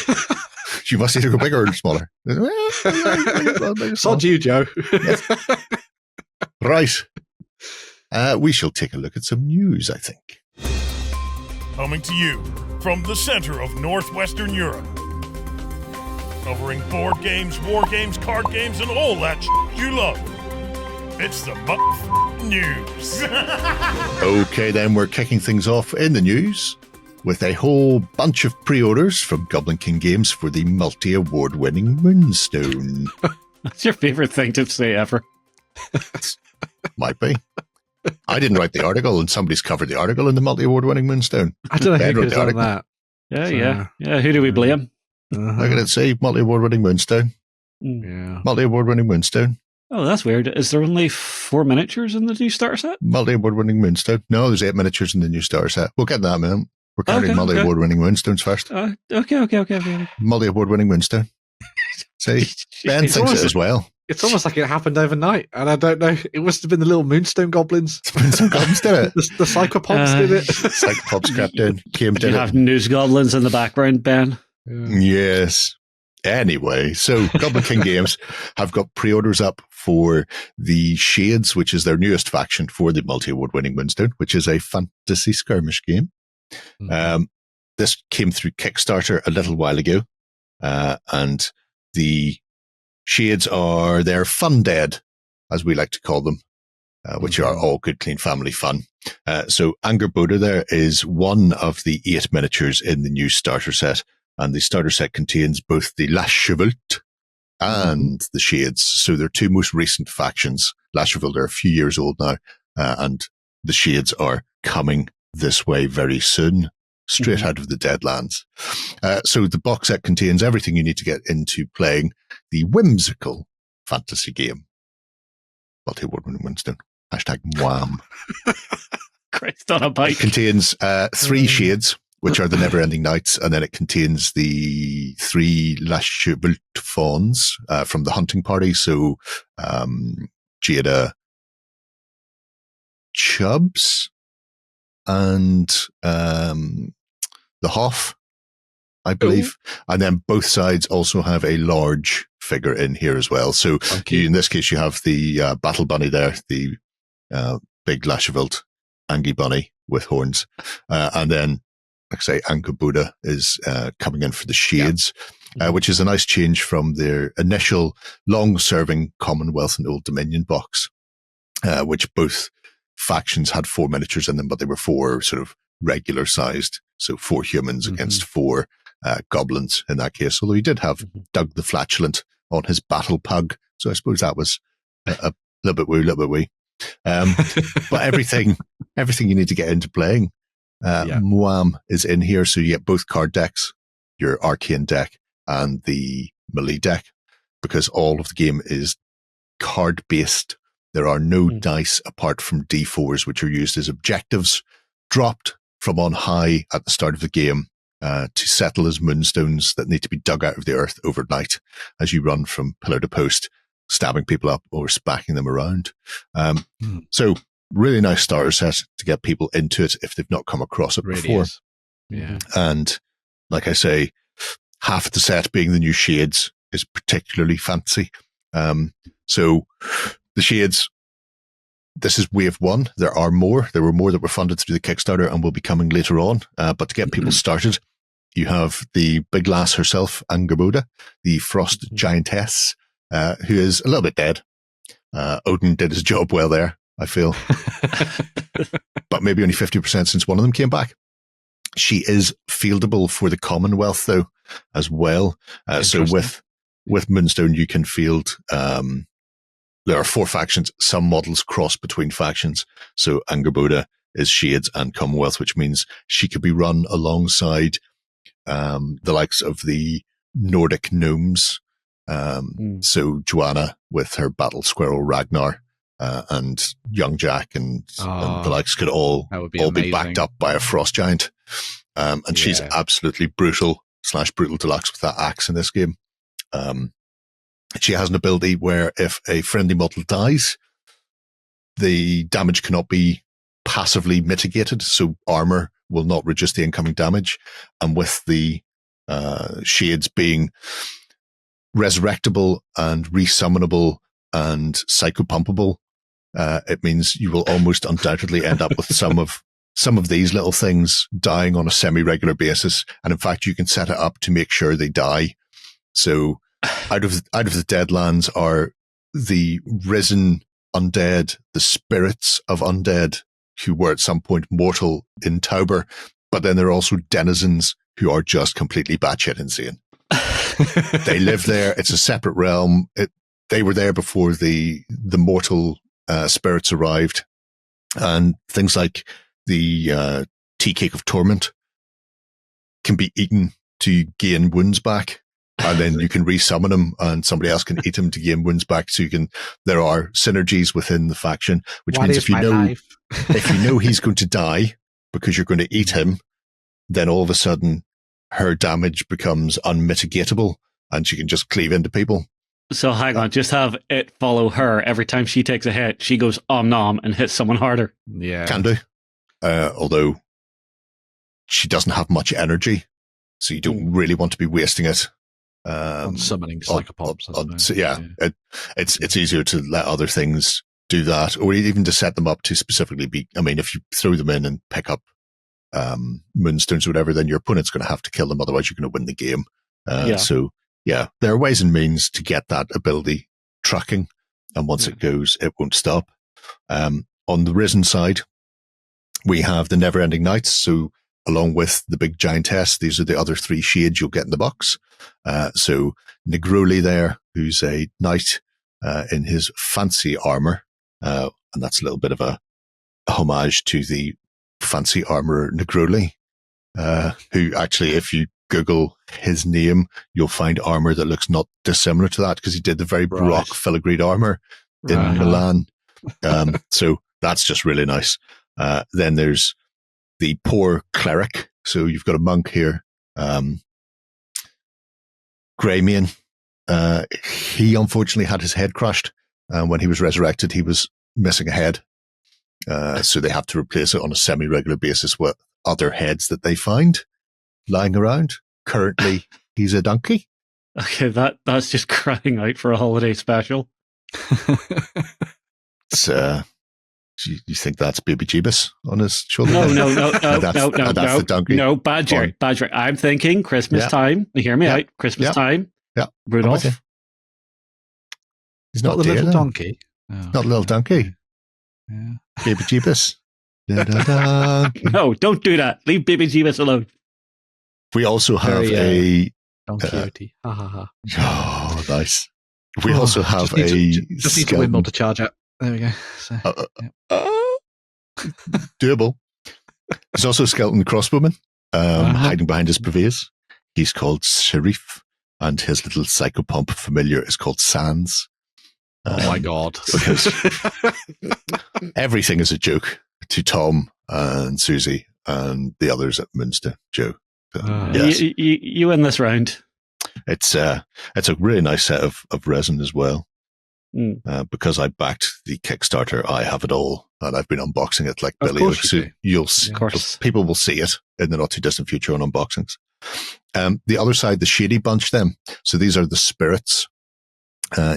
You must either go bigger or smaller. Sod you, Joe. Right. We shall take a look at some news, I think. Coming to you from the center of Northwestern Europe. Covering board games, war games, card games, and all that you love. It's the news. Okay, then we're kicking things off in the news with a whole bunch of pre-orders from Goblin King Games for the multi-award-winning Moonstone. That's your favorite thing to say ever. Might be. I didn't write the article, and somebody's covered the article in the multi-award-winning Moonstone. I don't know who could have done that. Yeah. Who do we blame? Look at it, say multi-award-winning Moonstone. Yeah. Multi-award-winning Moonstone. Oh, that's weird. Is there only 4 miniatures in the new starter set? Multi-award-winning Moonstone. No, there's 8 miniatures in the new starter set. We'll get that, man. We're covering multi-award-winning Moonstones first. Okay. Multi-award-winning Moonstone. See, Ben thinks it as well. It's almost like it happened overnight, and I don't know. It must have been the little Moonstone goblins. The Moonstone goblins did it. The Psychopods did it. Psychopods crept in. Did you have news goblins in the background, Ben? Yes. Anyway, so Goblin King Games have got pre-orders up for the Shades, which is their newest faction for the multi-award-winning Moonstone, which is a fantasy skirmish game. This came through Kickstarter a little while ago, and the Shades are their fun dead, as we like to call them, which are all good, clean family fun. So Angerboda there is one of the 8 miniatures in the new starter set. And the starter set contains both the La Chevalte and the Shades. So they're 2 most recent factions. La Chevalte are a few years old now, and the Shades are coming this way very soon, straight out of the Deadlands. So the box set contains everything you need to get into playing the whimsical fantasy game. Multi-award-winning Moonstone. #Wham. Christ on a bike. It contains 3 Shades, which are the Never-Ending Nights, and then it contains the 3 La Chevalte fawns from the hunting party. So Jada, Chubs and the Hoff, I believe. And then both sides also have a large figure in here as well. So in this case, you have the Battle Bunny there, the big Lashevilt Angie Bunny with horns. And then, like I say, Anka Buddha is coming in for the Shades, which is a nice change from their initial long-serving Commonwealth and Old Dominion box, which both factions had 4 miniatures in them, but they were 4 sort of regular sized. So 4 humans against 4 goblins in that case. Although he did have Doug the Flatulent on his battle pug. So I suppose that was a little bit wee. But everything you need to get into playing, Muam is in here. So you get both card decks, your Arcane deck and the melee deck, because all of the game is card based. There are no dice apart from D4s, which are used as objectives, dropped from on high at the start of the game to settle as moonstones that need to be dug out of the earth overnight as you run from pillar to post, stabbing people up or spacking them around. So really nice starter set to get people into it if they've not come across it before. Yeah. And like I say, half of the set being the new Shades is particularly fancy. So the Shades, this is wave 1. There are more. There were more that were funded through the Kickstarter and will be coming later on. But to get people started, you have the big lass herself, Angerboda, the Frost Giantess, who is a little bit dead. Odin did his job well there, I feel. But maybe only 50% since one of them came back. She is fieldable for the Commonwealth, though, as well. So with Moonstone, you can field... there are 4 factions. Some models cross between factions. So Angerboda is Shades and Commonwealth, which means she could be run alongside the likes of the Nordic gnomes. So Joanna with her battle squirrel Ragnar, and young Jack and the likes could all be backed up by a frost giant. And she's absolutely brutal deluxe with that axe in this game. She has an ability where if a friendly model dies, the damage cannot be passively mitigated, so armor will not reduce the incoming damage. And with the Shades being resurrectable and resummonable and psychopumpable, it means you will almost undoubtedly end up with some of these little things dying on a semi-regular basis. And in fact, you can set it up to make sure they die. So out of the Deadlands are the risen undead, the spirits of undead who were at some point mortal in Tauber, but then there are also denizens who are just completely batshit insane. They live there. It's a separate realm. They were there before the mortal spirits arrived, and things like the tea cake of torment can be eaten to gain wounds back. And then you can resummon him and somebody else can eat him to gain wounds back. So there are synergies within the faction, which means if you know he's going to die because you're going to eat him, then all of a sudden her damage becomes unmitigatable and she can just cleave into people. So hang on, just have it follow her. Every time she takes a hit, she goes nom and hits someone harder. Yeah. Can do. Although she doesn't have much energy, so you don't really want to be wasting it. On summoning psychopods. It's easier to let other things do that, or even to set them up to specifically be. I mean, if you throw them in and pick up moonstones or whatever, then your opponent's going to have to kill them. Otherwise, you're going to win the game. So there are ways and means to get that ability trucking, and once it goes, it won't stop. On the Risen side, we have the Never-Ending Nights. So along with the big giantess, these are the other 3 shades you'll get in the box. So Negroli there, who's a knight in his fancy armor, and that's a little bit of a homage to the fancy armorer Negroli, who actually, if you Google his name, you'll find armor that looks not dissimilar to that, because he did the very Baroque filigreed armor in Milan. So that's just really nice. Then there's the poor cleric. So you've got a monk here, Greymane. He unfortunately had his head crushed. When he was resurrected, he was missing a head. So they have to replace it on a semi-regular basis with other heads that they find lying around. Currently, he's a donkey. Okay, that's just crying out for a holiday special. It's, you think that's Baby Jeebus on his shoulder? No, That's the donkey. No, Badger. I'm thinking Christmas time. Hear me out. Christmas time. Yeah. Rudolph. He's not the dear, little then. donkey. Oh, Not a little donkey. Yeah. Baby Jeebus. Donkey. No, don't do that. Leave Baby Jeebus alone. We also have Very, a... Donkey. Ha ha ha. Oh, nice. We also have just need a... Just need a windmill to charge up. There we go. So, doable. There's also a skeleton crossbowman hiding behind his purveyors. He's called Sharif, and his little psychopomp familiar is called Sans. oh my god. Because everything is a joke to Tom and Susie and the others at Moonstone. Joe. Yes. You win this round. It's a really nice set of resin as well. Because I backed the Kickstarter, I have it all, and I've been unboxing it like Billy. So you'll see, people will see it in the not too distant future on unboxings. The other side, the shady bunch, then. So these are the spirits.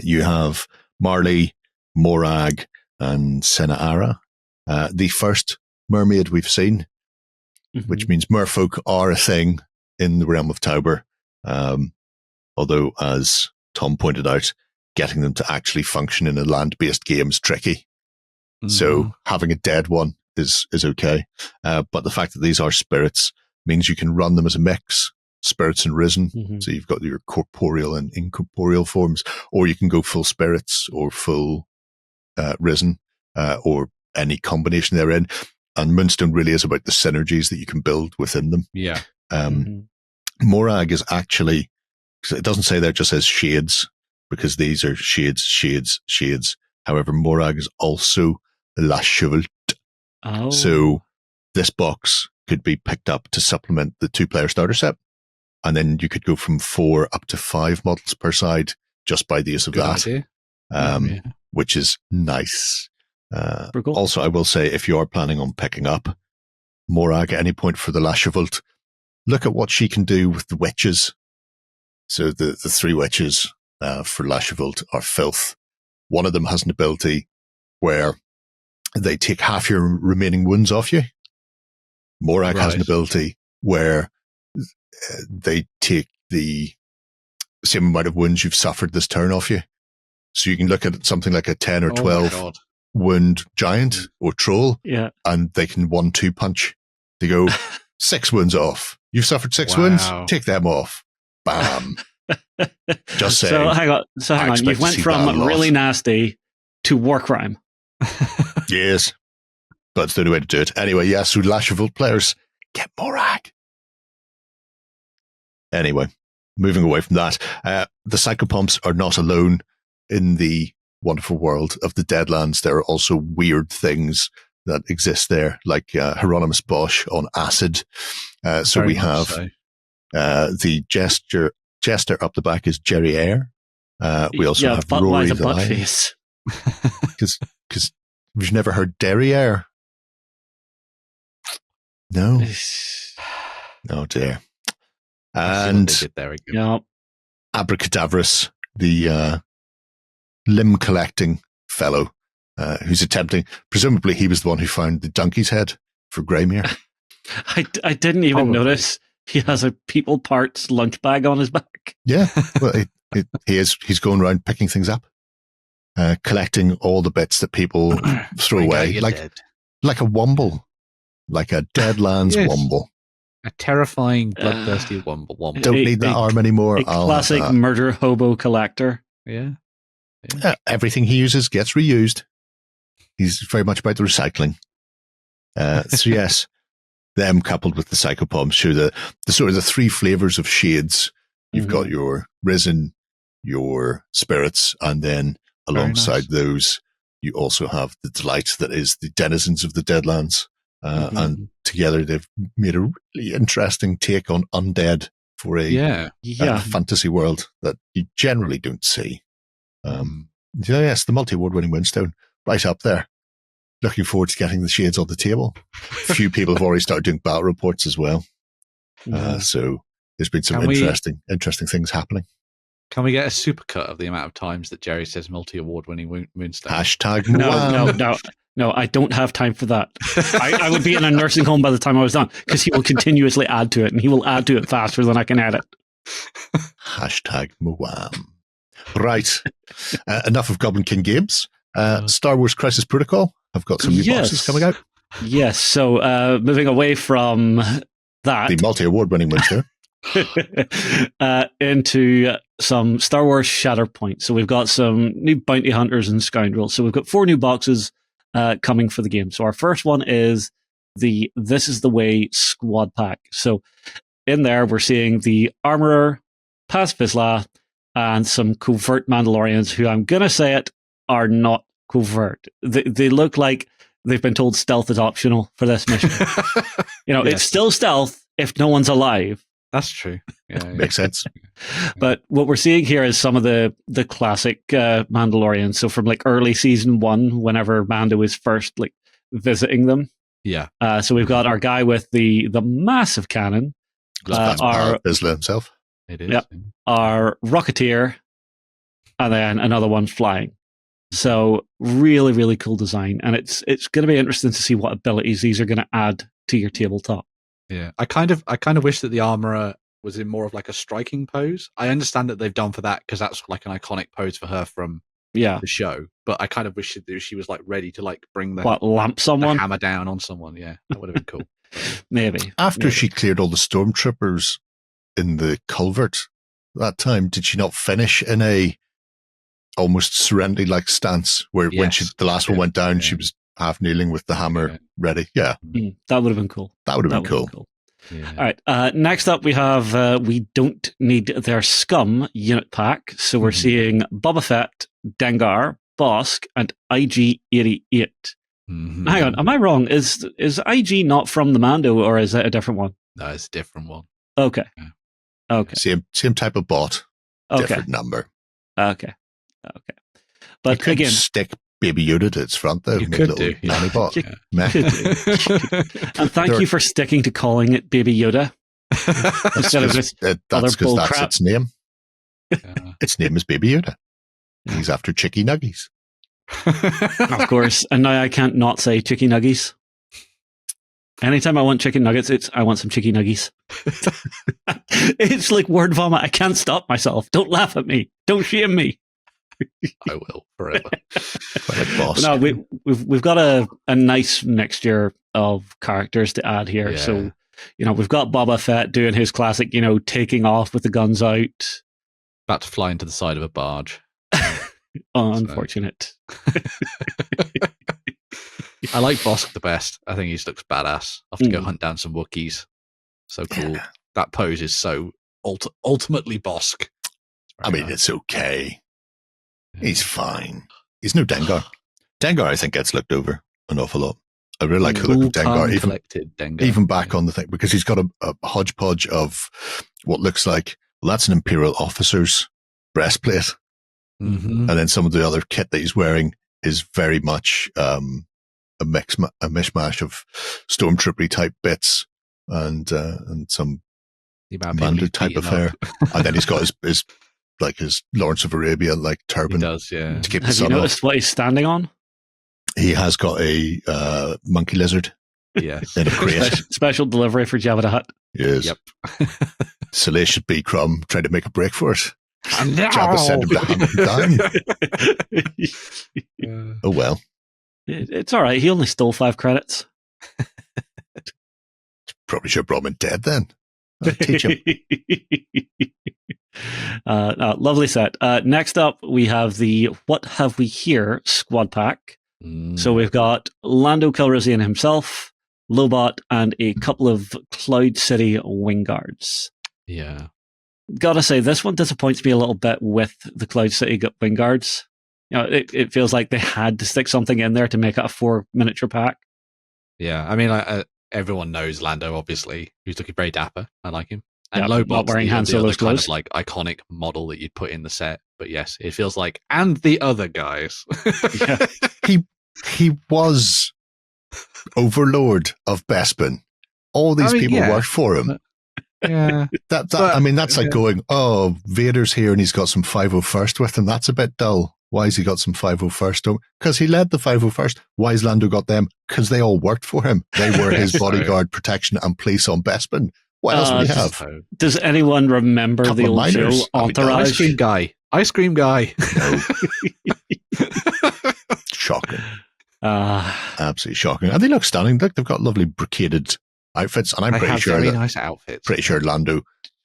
You have Marley, Morag, and Senaara. The first mermaid we've seen, which means merfolk are a thing in the realm of Tauber. Although, as Tom pointed out, getting them to actually function in a land-based game is tricky. So having a dead one is okay. But the fact that these are spirits means you can run them as a mix, spirits and risen. So you've got your corporeal and incorporeal forms, or you can go full spirits or full risen, or any combination therein. And Moonstone really is about the synergies that you can build within them. Yeah. Morag is actually, it doesn't say there, it just says shades, because these are shades. However, Morag is also La Chevalte. Oh. So this box could be picked up to supplement the 2-player starter set. And then you could go from 4 up to 5 models per side just by the use of Good that, which is nice. Also, I will say, if you are planning on picking up Morag at any point for the La Chevalte, look at what she can do with the witches. So the 3 witches for La Chevalte are filth. One of them has an ability where they take half your remaining wounds off you. Morag has an ability where they take the same amount of wounds you've suffered this turn off you. So you can look at something like a 10 or 12 wound giant or troll, and they can 1-2 punch. They go 6 wounds off. You've suffered 6 wounds, take them off. Bam. Just saying. So hang on. You went from really nasty to war crime. Yes. But it's the only way to do it. Anyway, so La Chevalte players, get Morag. Anyway, moving away from that, the psychopomps are not alone in the wonderful world of the Deadlands. There are also weird things that exist there, like Hieronymus Bosch on acid. So we have the Jester up the back is Jerry Eyre. We also have Rory the Lion. Because we've never heard Derriere. No. Oh dear. And Abracadabrus, the limb collecting fellow, who's attempting, presumably he was the one who found the donkey's head for Greymere. I didn't even notice he has a people parts lunch bag on his back. Yeah, well, he's going around picking things up, collecting all the bits that people throw away, like a womble, like a Deadlands womble. A terrifying, bloodthirsty womble. Don't need that arm anymore. A classic murder hobo collector. Yeah. Everything he uses gets reused. He's very much about the recycling. So yes, them coupled with the psychopomps show the sort of the 3 flavors of shades. You've got your risen, your spirits, and then alongside those, you also have the delight that is the denizens of the Deadlands. And together they've made a really interesting take on undead for a fantasy world that you generally don't see. Yes, the multi-award winning Moonstone, right up there. Looking forward to getting the shades on the table. A few people have already started doing battle reports as well. So there's been some interesting things happening. Can we get a supercut of the amount of times that Jerry says multi-award-winning Moonstone? Hashtag No, I don't have time for that. I would be in a nursing home by the time I was done, because he will continuously add to it, and he will add to it faster than I can edit. Hashtag Mwam. Right. Enough of Goblin King games. Star Wars Crisis Protocol. I've got some new boxes coming out. Yes. So moving away from that. The multi-award-winning Moonstone. Into some Star Wars Shatterpoint. So we've got some new bounty hunters and scoundrels. So we've got 4 new boxes coming for the game. So our first one is the This Is the Way squad pack. So in there we're seeing the Armorer, Paz Vizsla, and some covert Mandalorians who, I'm going to say it, are not covert. They look like they've been told stealth is optional for this mission. It's still stealth if no one's alive. That's true. Yeah, Makes sense. But what we're seeing here is some of the classic Mandalorians. So from like early season 1, whenever Mando was first like visiting them. Yeah. So we've got our guy with the massive cannon. Our Vizsla himself. It is. Yep. Our Rocketeer, and then another one flying. So really, really cool design. And it's going to be interesting to see what abilities these are going to add to your tabletop. Yeah, I kind of wish that the Armorer was in more of like a striking pose. I understand that they've done for that because that's like an iconic pose for her from the show. But I kind of wish that she was like ready to like bring the lamp someone, the hammer down on someone. Yeah, that would have been cool. Maybe after she cleared all the stormtroopers in the culvert that time, did she not finish in a almost surrender like stance where when the last one went down, she was half kneeling with the hammer ready? Yeah. That would have been cool. That would have been cool. Yeah. All right. Next up, we have We Don't Need Their Scum unit pack. So we're seeing Boba Fett, Dengar, Bosk, and IG-88. Hang on. Am I wrong? Is IG not from the Mando, or is it a different one? No, it's a different one. Okay. Yeah. Okay. Same type of bot. Different number. Okay. But you again, stick Baby Yoda to its front though. You could do. Nanny bot. You could do. And thank you for sticking to calling it Baby Yoda instead of this other bull that's crap. its name. Its name is Baby Yoda. He's after Chicky Nuggies. Of course. And now I can't not say Chicky Nuggies. Anytime I want chicken nuggets, I want some Chicky Nuggies. It's like word vomit. I can't stop myself. Don't laugh at me. Don't shame me. I will forever. Like boss. No, we've got a nice mixture of characters to add here. Yeah. So, we've got Boba Fett doing his classic, taking off with the guns out. About to fly into the side of a barge. Unfortunate. I like Bosk the best. I think he just looks badass. I'll have to go hunt down some Wookiees. So cool. Yeah. That pose is so ultimately Bosk. I mean, it's okay. He's fine. He's no Dengar. Dengar, I think, gets looked over an awful lot. I really like the look of Dengar, even back on the thing, because he's got a hodgepodge of what looks like, that's an Imperial officer's breastplate. Mm-hmm. And then some of the other kit that he's wearing is very much a mishmash of stormtroopery type bits and some Mando type of hair. And then he's got his Lawrence of Arabia like turban. He does, yeah. To keep Have the sun you noticed off. what he's standing on? He has got a monkey lizard. Yes. In a crate. Special delivery for Jabba the Hutt. Yes. Yep. Salacious B. Crumb trying to make a break for it. And Jabba sent him to hammer down. Oh well. It's all right. He only stole 5 credits. Probably should have brought him in dead then. I'll teach him. Lovely set. Next up, we have the What Have We Here squad pack. So we've got Lando Calrissian himself, Lobot, and a couple of Cloud City wing guards. Yeah. Gotta say, this one disappoints me a little bit with the Cloud City wing guards. It feels like they had to stick something in there to make it a 4 miniature pack. Yeah, I mean, everyone knows Lando, obviously. He's looking very dapper. I like him. And Lobot's not wearing Han Solo's kind clothes. of like iconic model that you'd put in the set. But yes, it feels like, and the other guys. Yeah. he was overlord of Bespin. All these people worked for him. Yeah. That's like going, oh, Vader's here and he's got some 501st with him. That's a bit dull. Why has he got some 501st? Because he led the 501st. Why has Lando got them? Because they all worked for him. They were his bodyguard, protection, and police on Bespin. What else would he have? Does anyone remember the old show Entourage? Ice cream guy. No. Shocking. Absolutely shocking. And they look stunning. Look, they've got lovely brocaded outfits, and I'm pretty sure very nice outfits. Pretty sure Lando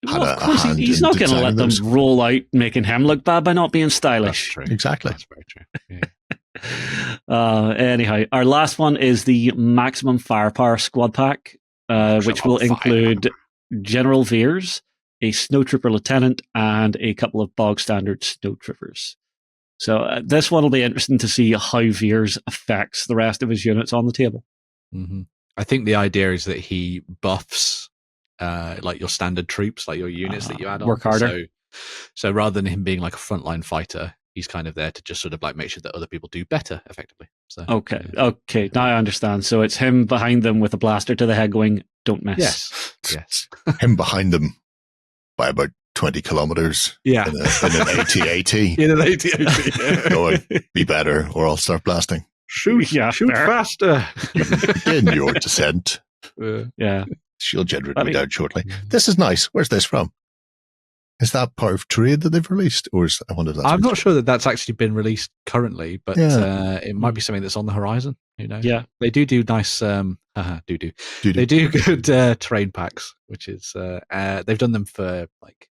had of course, he's not going to let them roll out, making him look bad by not being stylish. That's true. Exactly. That's very true. Yeah. Anyhow, our last one is the maximum firepower squad pack, which will include General Veers, a snowtrooper lieutenant, and a couple of bog standard snowtroopers. So this one will be interesting to see how Veers affects the rest of his units on the table. Mm-hmm. I think the idea is that he buffs like your standard troops, like your units that you add on. Work harder. So rather than him being like a frontline fighter, he's kind of there to just sort of like make sure that other people do better effectively. So okay, now I understand. So it's him behind them with a blaster to the head going, don't miss. Yes. Him behind them by about 20 kilometers. Yeah. In an AT-AT. In an AT-AT. Yeah. Going, be better or I'll start blasting. Shoot faster. In your descent. Yeah. She'll generate me down shortly. This is nice. Where's this from? Is that part of trade that they've released? Or is I wonder if that's I'm not sure that that's actually been released currently, but it might be something that's on the horizon. You know? Yeah. They do nice They do good terrain packs, which is they've done them for like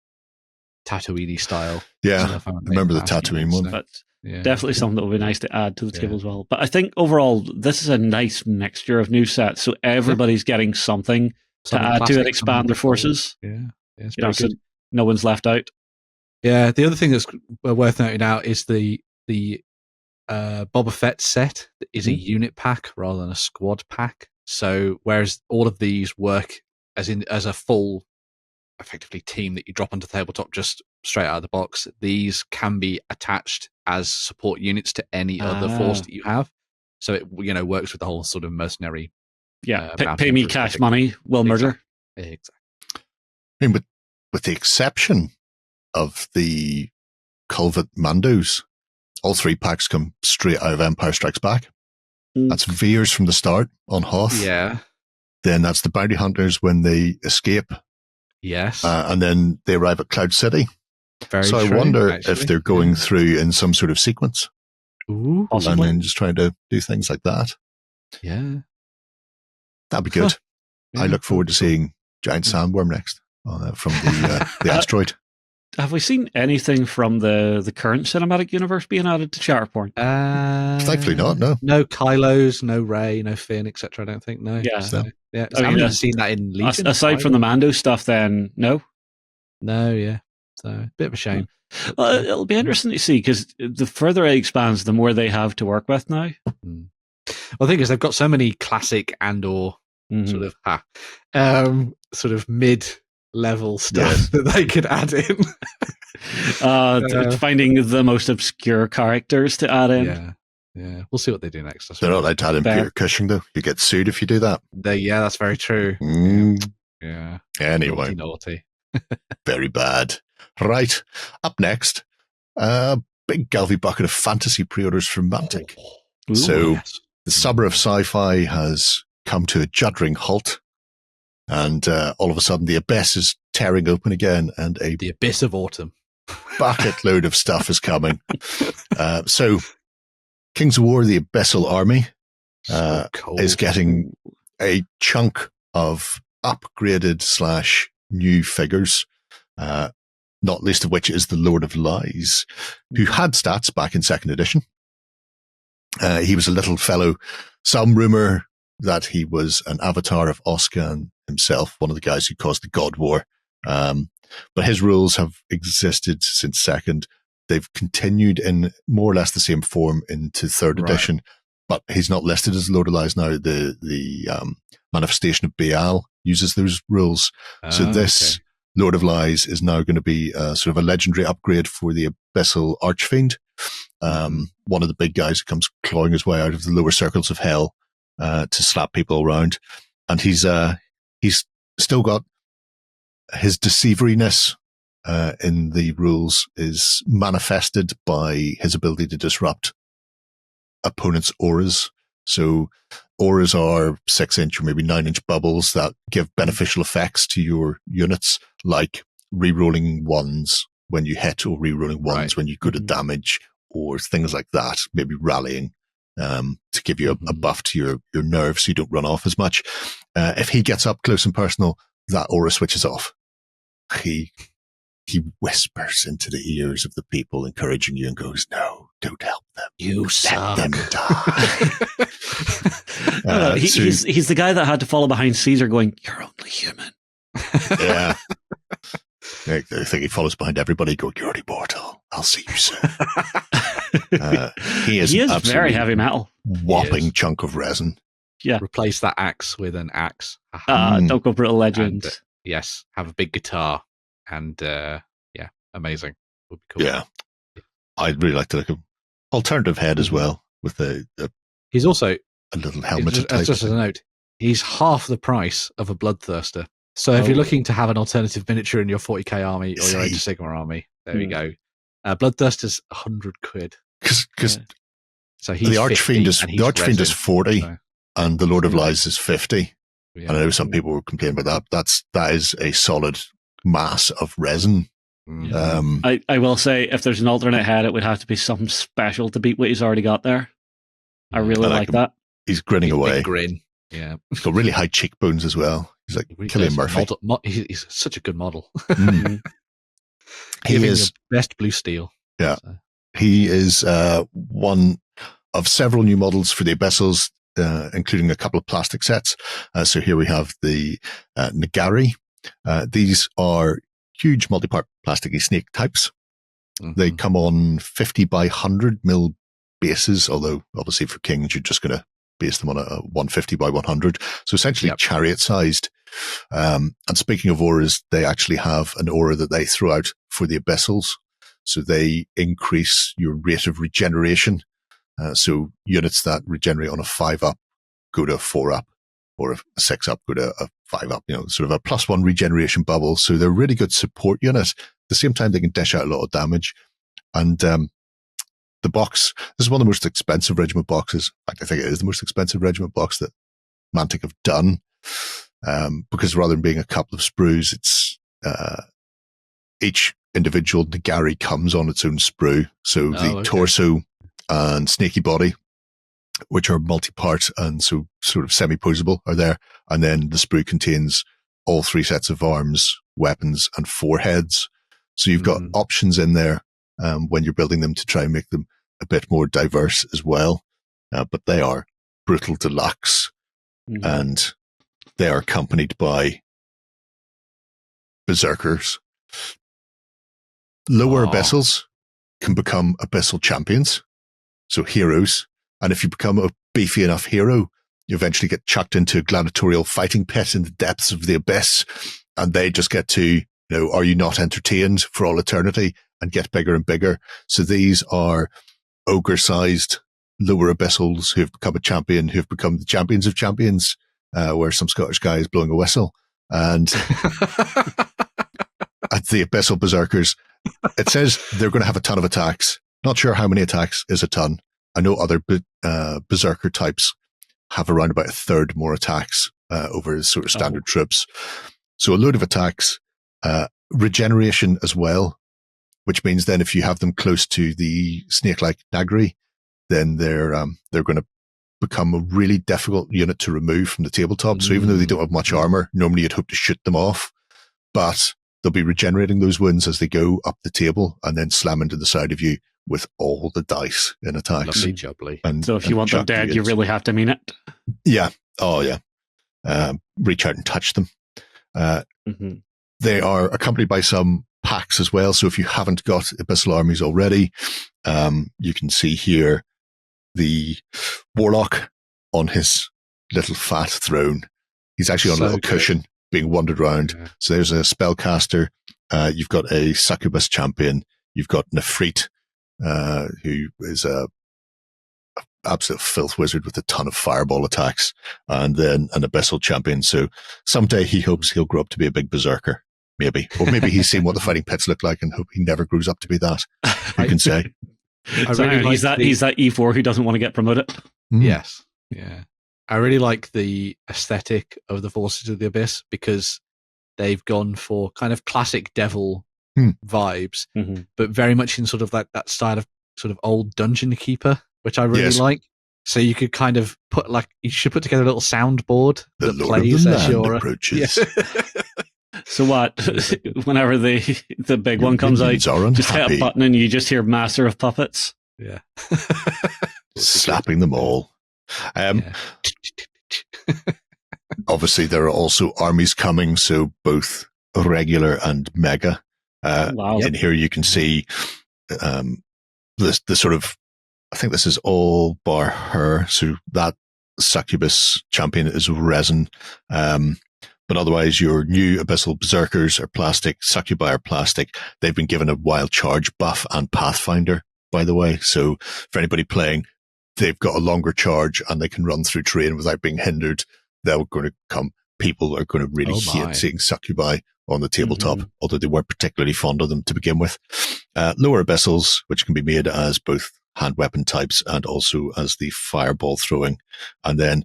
Tatooine style. Yeah. I remember the Tatooine one. But definitely something that would be nice to add to the table as well. But I think overall this is a nice mixture of new sets, so everybody's getting something to add to it, expand their forces. Yeah. It's very good. So no one's left out. Yeah, the other thing that's worth noting out is the Boba Fett set is a unit pack rather than a squad pack. So whereas all of these work as a full, effectively team that you drop onto tabletop just straight out of the box, these can be attached as support units to any other force that you have. So it works with the whole sort of mercenary. Yeah, pay me cash money, will murder. Exactly. I mean, with the exception of the Culvet Mandos, all three packs come straight out of Empire Strikes Back. That's Veers from the start on Hoth. Yeah. Then that's the Bounty Hunters when they escape. Yes. And then they arrive at Cloud City. Very so true, I wonder actually. if they're going through in some sort of sequence. Ooh, and then just trying to do things like that. Yeah. That'd be good. Yeah. I look forward to seeing Giant Sandworm next from the asteroid. Have we seen anything from the current cinematic universe being added to Shatterpoint? Thankfully not, no. No Kylos, no Rey, no Finn, etc. I don't think, no. Yeah. So, yeah. I haven't seen that in Legion. Aside from the Mando stuff, then, no? No, yeah. So, a bit of a shame. Well, it'll be interesting to see, because the further it expands, the more they have to work with now. Well, the thing is, they've got so many classic and/or sort of mid-level stuff that they could add in. Finding the most obscure characters to add in. Yeah. We'll see what they do next. They're not allowed to add in Peter Cushing, though. You get sued if you do that. That's very true. Yeah. Anyway. Naughty. Very bad. Right. Up next, a big galvy bucket of fantasy pre-orders from Mantic. The summer of sci-fi has come to a juddering halt, and all of a sudden the abyss is tearing open again, and the abyss of autumn. Bucket load of stuff is coming. So Kings of War, the Abyssal Army, is getting a chunk of upgraded / new figures, not least of which is the Lord of Lies, who had stats back in 2nd edition. He was a little fellow. Some rumor that he was an avatar of Oscan himself, one of the guys who caused the God War. But his rules have existed since 2nd. They've continued in more or less the same form into 3rd edition, but he's not listed as Lord of Lies now. The Manifestation of Baal uses those rules. So this Lord of Lies is now going to be sort of a legendary upgrade for the Abyssal Archfiend, one of the big guys who comes clawing his way out of the lower circles of hell to slap people around. And he's still got his deceiveriness in the rules is manifested by his ability to disrupt opponents' auras. So auras are 6-inch or maybe 9-inch bubbles that give beneficial effects to your units, like re-rolling ones when you hit, or re-rolling ones when you go to damage, or things like that. Maybe rallying to give you a buff to your nerves so you don't run off as much. If he gets up close and personal, that aura switches off. He whispers into the ears of the people, encouraging you, and goes, "No, don't help them. You suck. Let them die." He's the guy that had to follow behind Caesar going, "You're only human." Yeah. I think he follows behind everybody going, "You're immortal. I'll see you soon." He is very heavy metal. Whopping chunk of resin. Yeah. Replace that axe with an axe. Don't go brutal legend. And, yes, have a big guitar. And amazing. Would be cool. Yeah. I'd really like to look at alternative head as well, with he's also a little helmet. Just as a note, he's half the price of a Bloodthirster. So if you're looking to have an alternative miniature in your 40k army or your Age of Sigmar army, there you go. Bloodthirster's £100. Because so he's the Archfiend is 40, so. And the Lord of Lies is 50. Yeah. And I know some people were complaining about that. That is a solid mass of resin. I will say, if there's an alternate head, it would have to be something special to beat what he's already got there. I really like that. He's grinning away. Big grin. Yeah. He's got really high cheekbones as well. He's like Cillian Murphy. He's such a good model. He is your best blue steel. Yeah. So. He is one of several new models for the Abyssals, including a couple of plastic sets. So here we have the Nagari. These are huge multi-part plasticky snake types. They come on 50 by 100 mil bases, although obviously for kings, you're just going to base them on a 150 by 100. So essentially chariot-sized. And speaking of auras, they actually have an aura that they throw out for the Abyssals. So they increase your rate of regeneration. So units that regenerate on a 5-up go to a 4-up, or a 6-up go to a 5-up, sort of a +1 regeneration bubble. So they're a really good support unit. At the same time, they can dish out a lot of damage. And the box, this is one of the most expensive regiment boxes. In fact, I think it is the most expensive regiment box that Mantic have done. Because rather than being a couple of sprues, it's each individual Nagari comes on its own sprue. So the torso and snaky body, which are multi-part and so sort of semi-posable, are there. And then the sprue contains all 3 sets of arms, weapons, and 4 heads. So you've got options in there when you're building them to try and make them a bit more diverse as well. But they are brutal deluxe, and they are accompanied by berserkers. Lower abyssals can become abyssal champions, so heroes. And if you become a beefy enough hero, you eventually get chucked into a gladiatorial fighting pit in the depths of the abyss, and they just get to, are you not entertained for all eternity, and get bigger and bigger. So these are ogre-sized lower abyssals who have become a champion, who have become the champions of champions, where some Scottish guy is blowing a whistle. And at the abyssal berserkers, it says they're going to have a ton of attacks. Not sure how many attacks is a ton. I know other berserker types have around about 1/3 more attacks over sort of standard troops. So a load of attacks, regeneration as well, which means then if you have them close to the snake-like Nagari, then they're going to become a really difficult unit to remove from the tabletop. So even though they don't have much armor, normally you'd hope to shoot them off, but they'll be regenerating those wounds as they go up the table and then slam into the side of you with all the dice in attacks. Lovely jubbly. So if you want them dead, you really have to mean it. Yeah. Oh, yeah. Reach out and touch them. They are accompanied by some packs as well. So if you haven't got Abyssal armies already, you can see here the Warlock on his little fat throne. He's actually on a little cushion being wandered around. Yeah. So there's a spellcaster. You've got a succubus champion. You've got Nefrit, who is a absolute filth wizard with a ton of fireball attacks, and then an abyssal champion. So someday he hopes he'll grow up to be a big berserker, maybe. Or maybe he's seen what the fighting pits look like and hope he never grows up to be that. Who can say? He's that E4 who doesn't want to get promoted. Yes. Yeah. I really like the aesthetic of the Forces of the Abyss because they've gone for kind of classic devil vibes, but very much in sort of like that style of sort of old dungeon keeper, which I really like. So you could kind of you should put together a little soundboard that plays as your approaches. So what? Whenever the big one comes out, just hit a button and you just hear Master of Puppets. Yeah. Slapping them all. Obviously, there are also armies coming, so both regular and mega. In here, you can see the sort of, I think this is all bar her, so that succubus champion is resin. But otherwise, your new abyssal berserkers are plastic, succubi are plastic. They've been given a wild charge buff and pathfinder, by the way. So for anybody playing, they've got a longer charge and they can run through terrain without being hindered. They're going to come. People are going to really hate seeing succubi on the tabletop, although they weren't particularly fond of them to begin with. Lower abyssals, which can be made as both hand weapon types and also as the fireball throwing. And then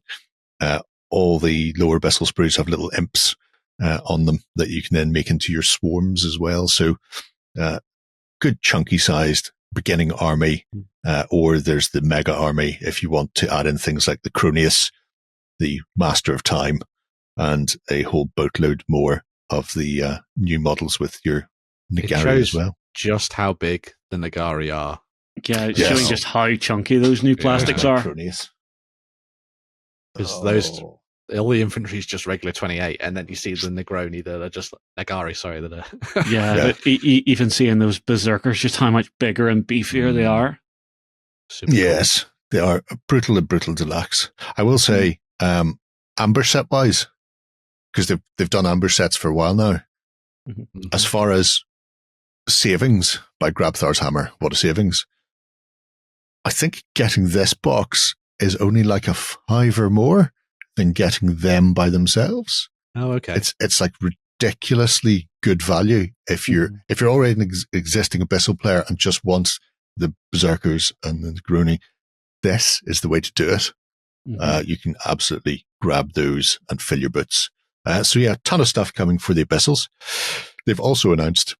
all the lower abyssal sprues have little imps on them that you can then make into your swarms as well. So good chunky sized beginning army, or there's the mega army if you want to add in things like the Cronius, the Master of Time, and a whole boatload more of the new models with your Nagari as well. Just how big the Nagari are. Yeah, it's showing just how chunky those new plastics are. Because all the infantry is just regular 28, and then you see the Negroni that are just Nagari, sorry. That are but even seeing those berserkers, just how much bigger and beefier they are. Super cool. They are brutal deluxe. I will say, ambush set wise, because they've done ambush sets for a while now. As far as savings by Grabthar's Hammer, what a savings! I think getting this box is only like a $5 or more than getting them by themselves. Oh, okay. It's like ridiculously good value if you're already an existing abyssal player and just want the berserkers and the Negroni. This is the way to do it. You can absolutely grab those and fill your boots. A ton of stuff coming for the abyssals. They've also announced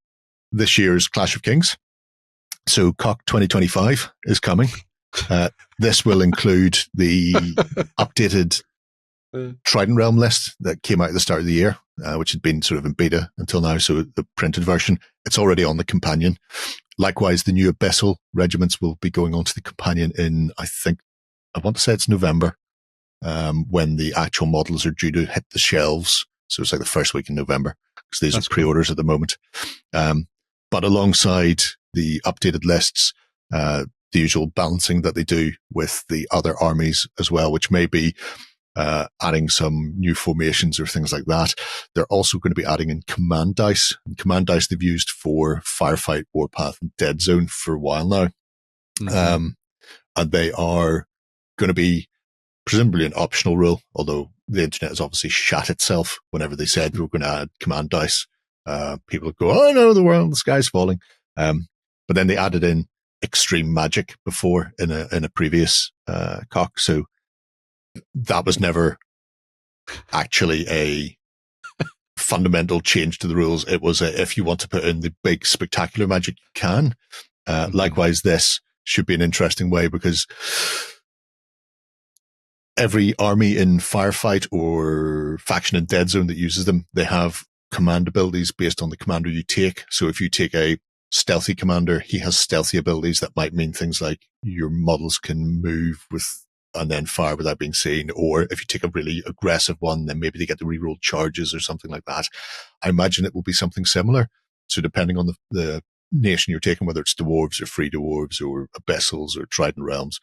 this year's Clash of Kings. So COC 2025 is coming. This will include the updated Trident Realm list that came out at the start of the year, which had been sort of in beta until now. So the printed version, it's already on the companion. Likewise, the new abyssal regiments will be going onto the companion in, I want to say it's November, when the actual models are due to hit the shelves. So it's like the first week in November, because these are pre-orders at the moment. But alongside the updated lists, the usual balancing that they do with the other armies as well, which may be adding some new formations or things like that. They're also going to be adding in command dice. And command dice they've used for Firefight, Warpath, and Dead Zone for a while now. And they are going to be presumably an optional rule, although the internet has obviously shat itself whenever they said we were going to add command dice. People go, oh no, the sky's falling. But then they added in extreme magic before in a previous COC. So that was never actually a fundamental change to the rules. It was if you want to put in the big spectacular magic, you can. Likewise, this should be an interesting way, because every army in Firefight or faction in Dead Zone that uses them, they have command abilities based on the commander you take. So if you take a stealthy commander, he has stealthy abilities that might mean things like your models can move with and then fire without being seen. Or if you take a really aggressive one, then maybe they get to reroll charges or something like that. I imagine it will be something similar. So depending on the nation you're taking, whether it's dwarves or free dwarves or abyssals or Trident Realms,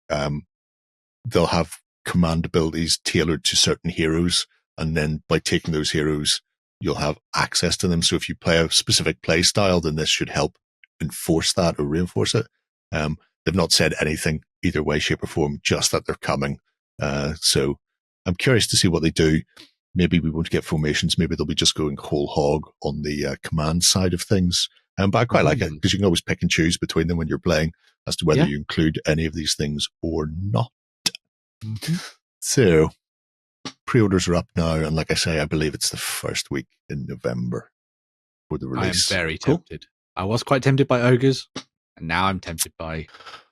they'll have command abilities tailored to certain heroes. And then by taking those heroes, you'll have access to them. So if you play a specific play style, then this should help enforce that or reinforce it. They've not said anything either way, shape or form, just that they're coming. So I'm curious to see what they do. Maybe we won't get formations. Maybe they'll be just going whole hog on the command side of things. But I quite like it because you can always pick and choose between them when you're playing as to whether you include any of these things or not. Mm-hmm. So pre-orders are up now. And like I say, I believe it's the first week in November for the release. I am very tempted. I was quite tempted by Ogres, and now I'm tempted by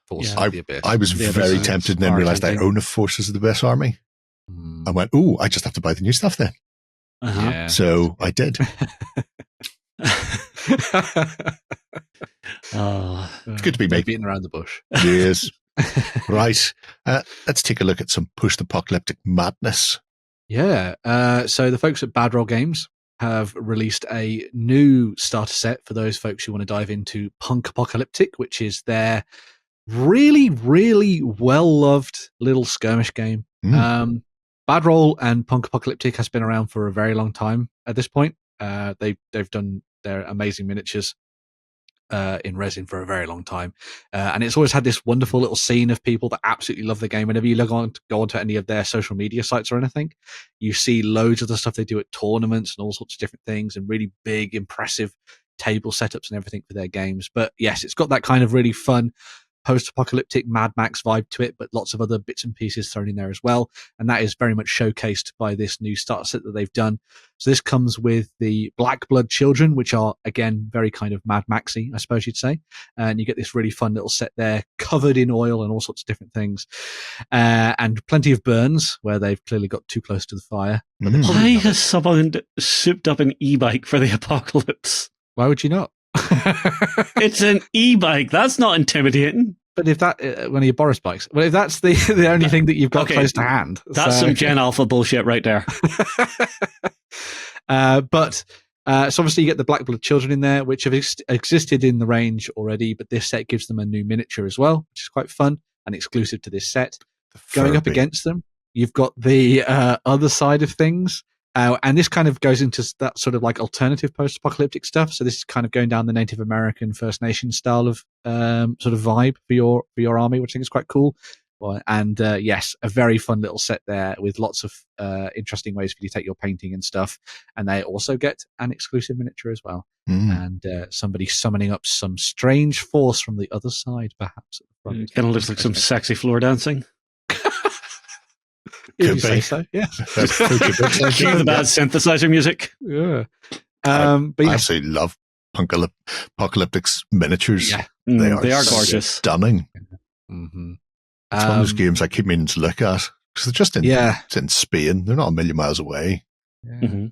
Forces of the Abyss. I was very tempted and then realized I own a Forces of the Abyss army. I went, I just have to buy the new stuff then. Yeah. So I did. It's good to be me. Beating around the bush. Yes. Right. Let's take a look at some post-apocalyptic madness. Yeah. So the folks at Bad Roll Games have released a new starter set for those folks who want to dive into Punkapocalyptic, which is their really, really well-loved little skirmish game. Bad Roll and Punkapocalyptic has been around for a very long time at this point. They've done their amazing miniatures in resin for a very long time. And it's always had this wonderful little scene of people that absolutely love the game. Whenever you go onto any of their social media sites or anything, you see loads of the stuff they do at tournaments and all sorts of different things and really big, impressive table setups and everything for their games. But yes, it's got that kind of really fun post-apocalyptic Mad Max vibe to it, but lots of other bits and pieces thrown in there as well. And that is very much showcased by this new starter set that they've done. So this comes with the Black Blood Children, which are, again, very kind of Mad Maxy, I suppose you'd say. And you get this really fun little set there, covered in oil and all sorts of different things. And plenty of burns, where they've clearly got too close to the fire. Why has someone souped up an e-bike for the apocalypse? Why would you not? It's an e-bike. That's not intimidating. But if that one of your Boris bikes, well, if that's the only thing that you've got close to hand, that's some Gen Alpha bullshit right there. But so obviously you get the Black Blood Children in there, which have existed in the range already, but this set gives them a new miniature as well, which is quite fun and exclusive to this set. Going up against them, you've got the other side of things. And this kind of goes into that sort of like alternative post-apocalyptic stuff. So this is kind of going down the Native American First Nation style of sort of vibe for your army, which I think is quite cool. Well, and yes, a very fun little set there with lots of interesting ways for you to take your painting and stuff. And they also get an exclusive miniature as well. And somebody summoning up some strange force from the other side, perhaps. At the front. Kind of looks like some sexy floor dancing. If you say so, yeah. Cue the bad synthesizer music. Yeah. But I absolutely love Punkapocalyptic's miniatures. Yeah. They are gorgeous. Stunning. Mm-hmm. It's one of those games I keep meaning to look at. Because they're just it's in Spain. They're not a million miles away. Yeah. Mm-hmm.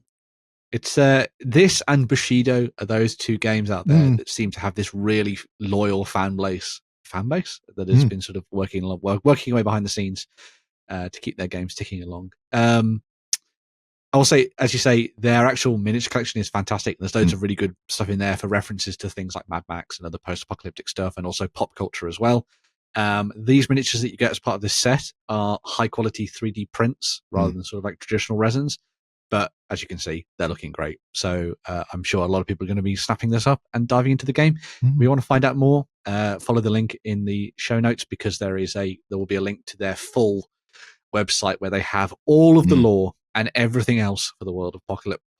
It's this and Bushido are those two games out there that seem to have this really loyal fan base that has been sort of working away behind the scenes. To keep their games ticking along. I will say, as you say, their actual miniature collection is fantastic. There's loads of really good stuff in there for references to things like Mad Max and other post-apocalyptic stuff, and also pop culture as well. These miniatures that you get as part of this set are high-quality 3D prints rather than sort of like traditional resins. But as you can see, they're looking great. So I'm sure a lot of people are going to be snapping this up and diving into the game. We want to find out more. Follow the link in the show notes because there will be a link to their full website where they have all of the lore and everything else for the world of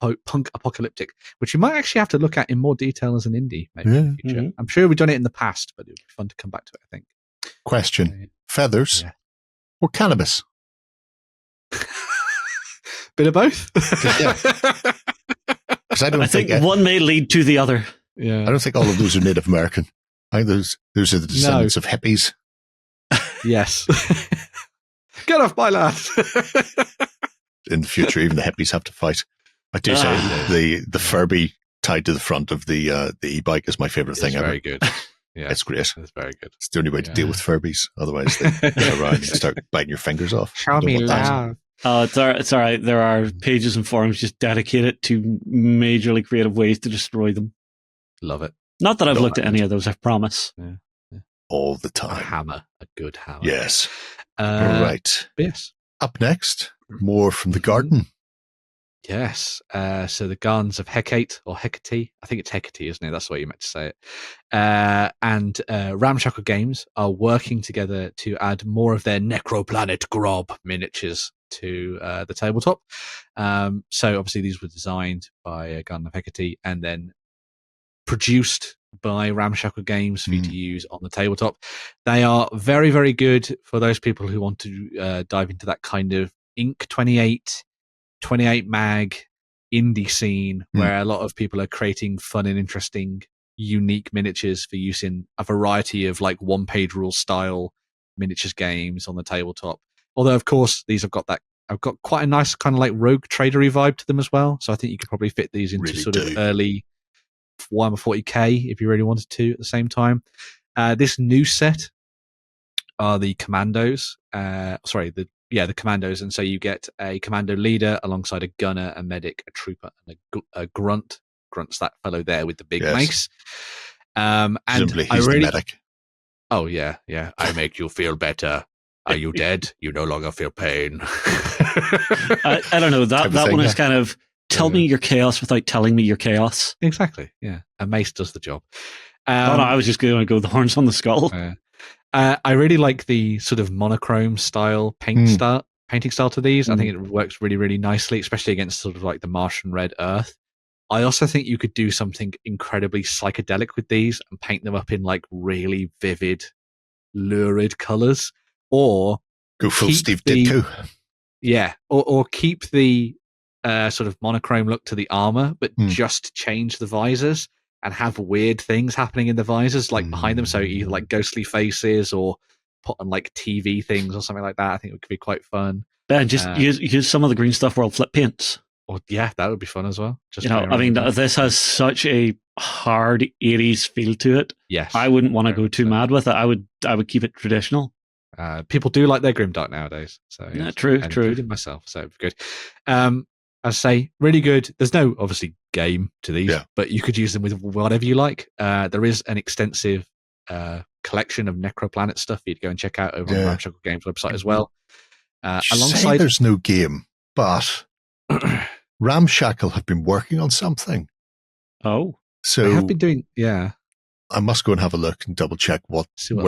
Punkapocalyptic, which you might actually have to look at in more detail as an indie maybe in the future. I'm sure we've done it in the past, but it would be fun to come back to it, I think. Question. Feathers or cannabis? Bit of both. I think one may lead to the other. Yeah. I don't think all of those are Native American. I think those are the descendants of hippies. Yes. Get off my land. In the future, even the hippies have to fight. I do say the Furby tied to the front of the e-bike is my favorite thing ever. Very good. Yeah, it's great. It's very good. It's the only way to deal with Furbies. Otherwise, they get around and start biting your fingers off. Show me love. Oh, it's all right. There are pages and forums just dedicated to majorly creative ways to destroy them. Love it. Not that I've looked at any of those, I promise. Yeah. All the time. A good hammer. Yes. Right. Yes. Up next, more from the garden. Yes. So the guns of Hecate or Hecate, I think it's Hecate, isn't it? That's the way you meant to say it. And Ramshackle Games are working together to add more of their Nekroplanet Grob miniatures to the tabletop. So obviously these were designed by a gun of Hecate and then produced by Ramshackle Games for you to use on the tabletop. They are very, very good for those people who want to dive into that kind of Inc. 28 mag indie scene where a lot of people are creating fun and interesting, unique miniatures for use in a variety of like one-page rule style miniatures games on the tabletop. Although, of course, these have got quite a nice kind of like rogue tradery vibe to them as well. So I think you could probably fit these into of early Warhammer 40k if you really wanted to at the same time. This new set are the commandos. The commandos. And so you get a commando leader alongside a gunner, a medic, a trooper, and a grunt. Grunt's that fellow there with the big mace. And presumably he's the medic. Oh, yeah. I make you feel better. Are you dead? You no longer feel pain. I don't know. That one is kind of tell me your chaos without telling me your chaos. Exactly. Yeah. A mace does the job. No, I was just going to go the horns on the skull. I really like the sort of monochrome style painting style to these. I think it works really, really nicely, especially against sort of like the Martian red earth. I also think you could do something incredibly psychedelic with these and paint them up in like really vivid, lurid colors, or go full Steve Ditko. Yeah, or keep the sort of monochrome look to the armor, but just change the visors and have weird things happening in the visors, like behind them. So either like ghostly faces or put on like TV things or something like that. I think it could be quite fun. And just use some of the Green Stuff World flip paints. Or yeah, that would be fun as well. Just this has such a hard 80s feel to it. Yes, I wouldn't want to go too mad with it. I would keep it traditional. People do like their grimdark nowadays. So yeah, true. Including myself, so it'd be good. I say really good. There's no obviously game to these, but you could use them with whatever you like. There is an extensive collection of Nekroplanet stuff you'd go and check out over on the Ramshackle Games website as well. Alongside, there's no game, but Ramshackle have been working on something. Oh, so they have been doing. Yeah, I must go and have a look and double check where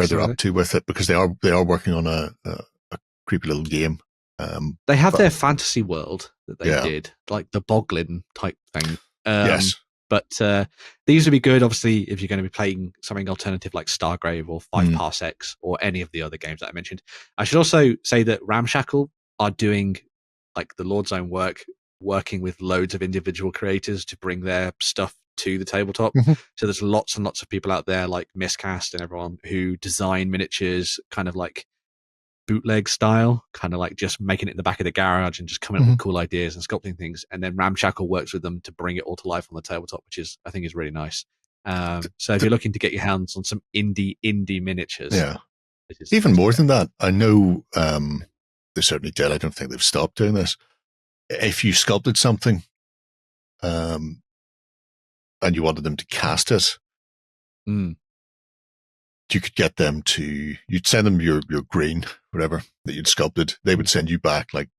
they're up to with it, because they are working on a creepy little game. They have their fantasy world that they did, like the Boglin type thing. Yes. But these would be good, obviously, if you're going to be playing something alternative like Stargrave or 5 Parsecs or any of the other games that I mentioned. I should also say that Ramshackle are doing like the Lord's own work, working with loads of individual creators to bring their stuff to the tabletop. So there's lots and lots of people out there like Miscast and everyone who design miniatures kind of like bootleg style, kind of like just making it in the back of the garage and just coming up with cool ideas and sculpting things. And then Ramshackle works with them to bring it all to life on the tabletop, which I think is really nice. So if you're looking to get your hands on some indie miniatures, even more than that, I know they certainly did. I don't think they've stopped doing this. If you sculpted something, and you wanted them to cast it, you could get them to, you'd send them your green, whatever, that you'd sculpted. They would send you back like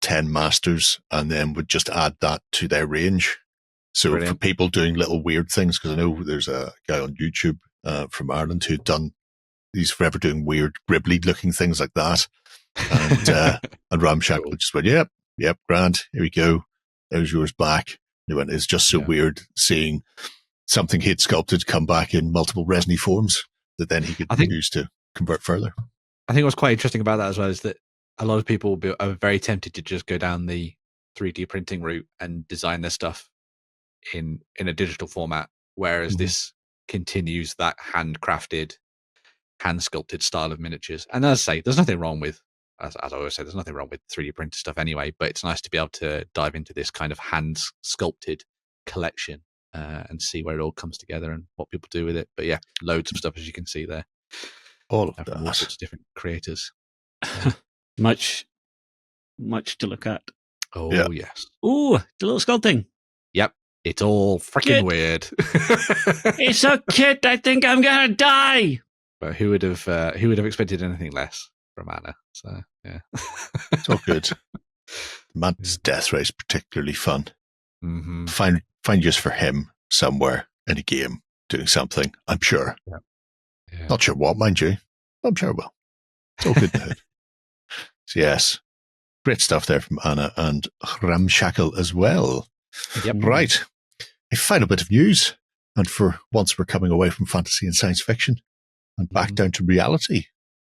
10 masters and then would just add that to their range. So for people doing little weird things, because I know there's a guy on YouTube from Ireland who'd done, he's forever doing weird, gribbly looking things like that. And Ramshackle just went, yep, grand, here we go. There's yours back. He went, it's just so weird seeing something he'd sculpted come back in multiple resiny forms that then he could use to convert further. I think what's quite interesting about that as well is that a lot of people are very tempted to just go down the 3D printing route and design their stuff in a digital format, whereas this continues that handcrafted, hand-sculpted style of miniatures. And as I say, there's nothing wrong with, as I always say, there's nothing wrong with 3D printed stuff anyway, but it's nice to be able to dive into this kind of hand-sculpted collection and see where it all comes together and what people do with it. But yeah, loads of stuff, as you can see there. All of that. From all sorts of different creators. Much to look at. Oh, yes. Ooh, the little sculpting. Yep. It's all freaking weird. It's a kid. I think I'm going to die. But who would have expected anything less from Anna? So, yeah. It's all good. Mantic's death ray is particularly fun. Mm-hmm. Find use for him somewhere in a game doing something, I'm sure. Yeah. Not sure what, mind you. I'm sure it will. It's all good to it. So yes, great stuff there from Anna and Ramshackle as well. Yep. Right. A final bit of news. And for once, we're coming away from fantasy and science fiction and back down to reality.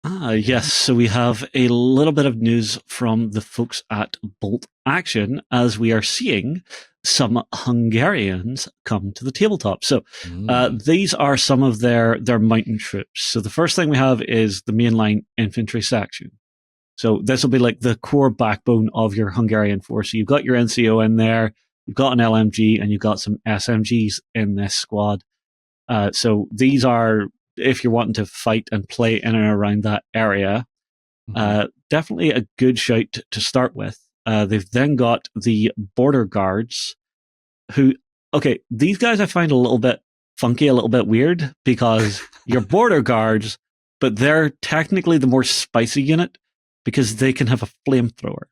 Yes. So we have a little bit of news from the folks at Bolt Action as we are seeing some Hungarians come to the tabletop. So these are some of their mountain troops. So the first thing we have is the mainline infantry section. So this will be like the core backbone of your Hungarian force. So you've got your NCO in there, you've got an LMG, and you've got some SMGs in this squad. So these are, if you're wanting to fight and play in and around that area, definitely a good shout to start with. They've then got the border guards who, okay, these guys I find a little bit funky, a little bit weird, because you're border guards, but they're technically the more spicy unit because they can have a flamethrower.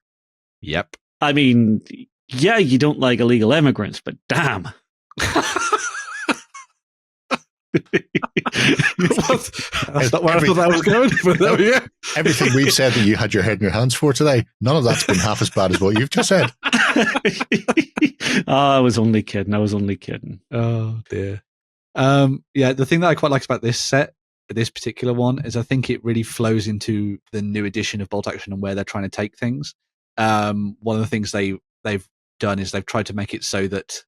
Yep. I mean, yeah, you don't like illegal immigrants, but damn. That's not where I thought that was going. But there we go. Everything we've said that you had your head in your hands for today, none of that's been half as bad as what you've just said. I was only kidding. Oh, dear. Yeah, the thing that I quite like about this set, this particular one, is I think it really flows into the new edition of Bolt Action and where they're trying to take things. One of the things they've done is they've tried to make it so that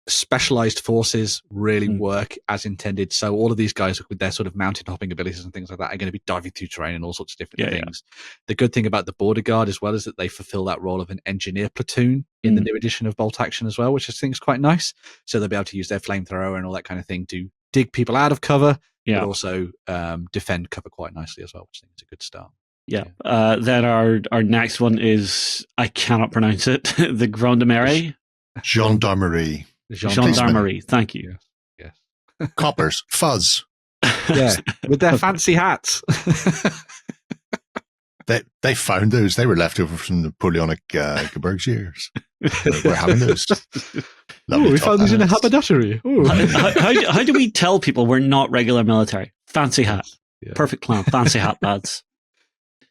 specialized forces really work as intended. So all of these guys with their sort of mountain hopping abilities and things like that are going to be diving through terrain and all sorts of different things. Yeah. The good thing about the border guard as well is that they fulfill that role of an engineer platoon in the new edition of Bolt Action as well, which I think is quite nice. So they'll be able to use their flamethrower and all that kind of thing to dig people out of cover, but also defend cover quite nicely as well, which I think is a good start. Yeah. Then our next one is, I cannot pronounce it, the Gendarmerie. Gendarmerie, thank you. Yes. Coppers, fuzz. Yeah, with their fancy hats. They found those. They were left over from Napoleonic Geberg's years. We're having those. We found these in a haberdashery. How do we tell people we're not regular military? Fancy hat. Yeah. Perfect plan. Fancy hat, lads.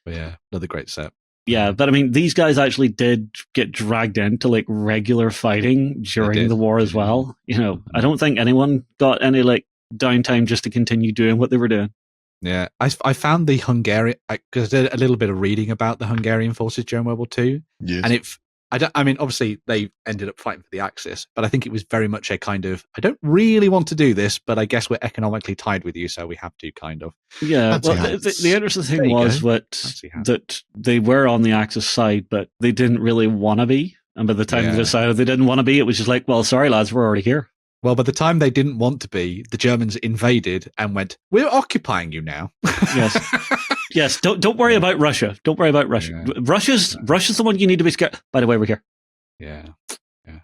But yeah, another great set. Yeah, but I mean, these guys actually did get dragged into like regular fighting during the war as well. You know, I don't think anyone got any like downtime just to continue doing what they were doing. Yeah, I found the Hungarian, because I did a little bit of reading about the Hungarian forces during World War II. Yes. And I mean, obviously they ended up fighting for the Axis, but I think it was very much a kind of, I don't really want to do this, but I guess we're economically tied with you, so we have to kind of. Yeah, well, the interesting thing was that they were on the Axis side, but they didn't really want to be. And by the time they decided they didn't want to be, it was just like, well, sorry, lads, we're already here. Well, by the time they didn't want to be, the Germans invaded and went, we're occupying you now. Yes. Yes, don't worry about Russia. Don't worry about Russia. Yeah. Russia's the one you need to be scared. By the way, we're here. Yeah.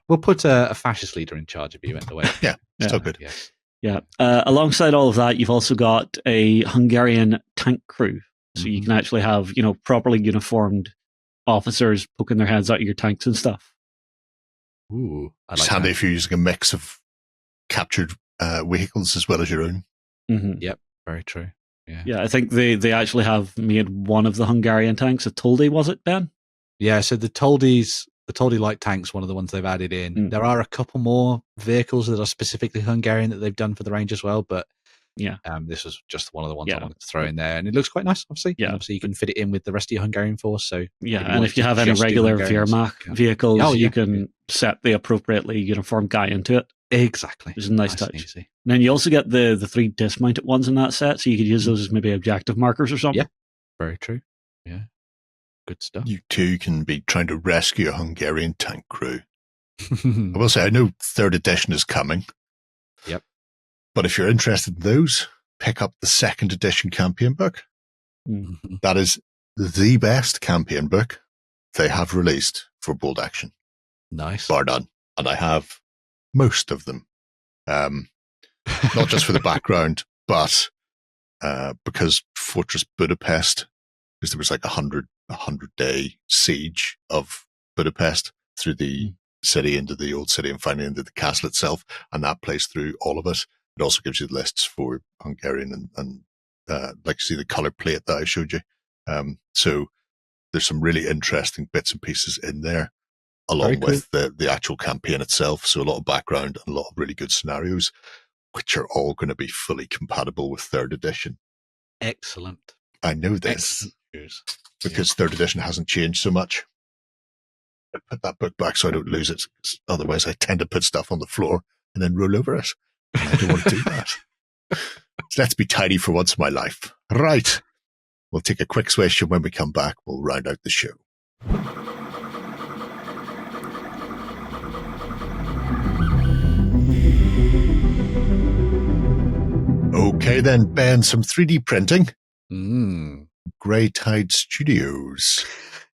We'll put a fascist leader in charge of you anyway. Yeah, still good. Yeah. Alongside all of that, you've also got a Hungarian tank crew. So you can actually have, properly uniformed officers poking their heads out of your tanks and stuff. Ooh, it's handy if you're using a mix of captured vehicles as well as your own. Mm-hmm. Yep, very true. Yeah, I think they actually have made one of the Hungarian tanks a Toldi, was it, Ben? Yeah, so the Toldi light tank's one of the ones they've added in. There are a couple more vehicles that are specifically Hungarian that they've done for the range as well, but this was just one of the ones I wanted to throw in there, and it looks quite nice, obviously. Yeah, obviously you can fit it in with the rest of your Hungarian force. So and if you have any regular Wehrmacht vehicles, you can set the appropriately uniformed guy into it. Exactly, which is a nice touch. And then you also get the 3 dismounted ones in that set, so you could use those as maybe objective markers or something. Yeah, very true. Yeah, good stuff. You too can be trying to rescue a Hungarian tank crew. I will say, I know 3rd edition is coming. Yep. But if you're interested in those, pick up the 2nd edition campaign book. Mm-hmm. That is the best campaign book they have released for Bolt Action. Nice. Bar none. And I have most of them. Not just for the background, but because Fortress Budapest, because there was like 100 100-day siege of Budapest through the city into the old city and finally into the castle itself, and that plays through all of it. It also gives you lists for Hungarian and like you see the color plate that I showed you. So there's some really interesting bits and pieces in there, along with the actual campaign itself. So a lot of background and a lot of really good scenarios, which are all going to be fully compatible with 3rd edition. Excellent. I know this because 3rd edition hasn't changed so much. I put that book back so I don't lose it. Otherwise, I tend to put stuff on the floor and then roll over it. And I don't want to do that. So let's be tidy for once in my life. Right. We'll take a quick swish, and when we come back, we'll round out the show. Okay then, Ben, some 3D printing. Greytide Studios.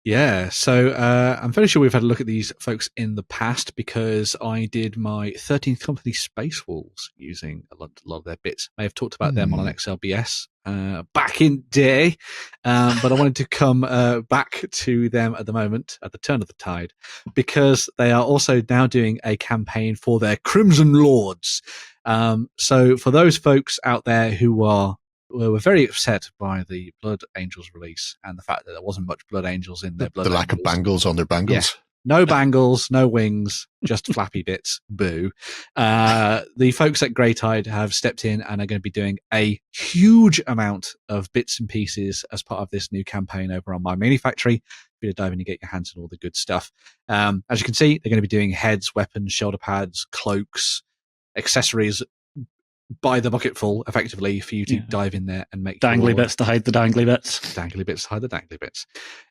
Yeah, so I'm fairly sure we've had a look at these folks in the past because I did my 13th Company Space Wolves using a lot of their bits. I have talked about them on an XLBS back in day, but I wanted to come back to them at the moment, at the turn of the tide, because they are also now doing a campaign for their Crimson Lords. So for those folks out there who were very upset by the Blood Angels release and the fact that there wasn't much Blood Angels in their Blood Angels. The lack of bangles on their bangles. Yeah. No bangles, no wings, just flappy bits. Boo. The folks at Greytide have stepped in and are going to be doing a huge amount of bits and pieces as part of this new campaign over on My Mini Factory. For you to dive in and get your hands on all the good stuff. As you can see, they're going to be doing heads, weapons, shoulder pads, cloaks, accessories by the bucket full, effectively, for you to dive in there and make dangly bits to hide the dangly bits. Dangly bits to hide the dangly bits.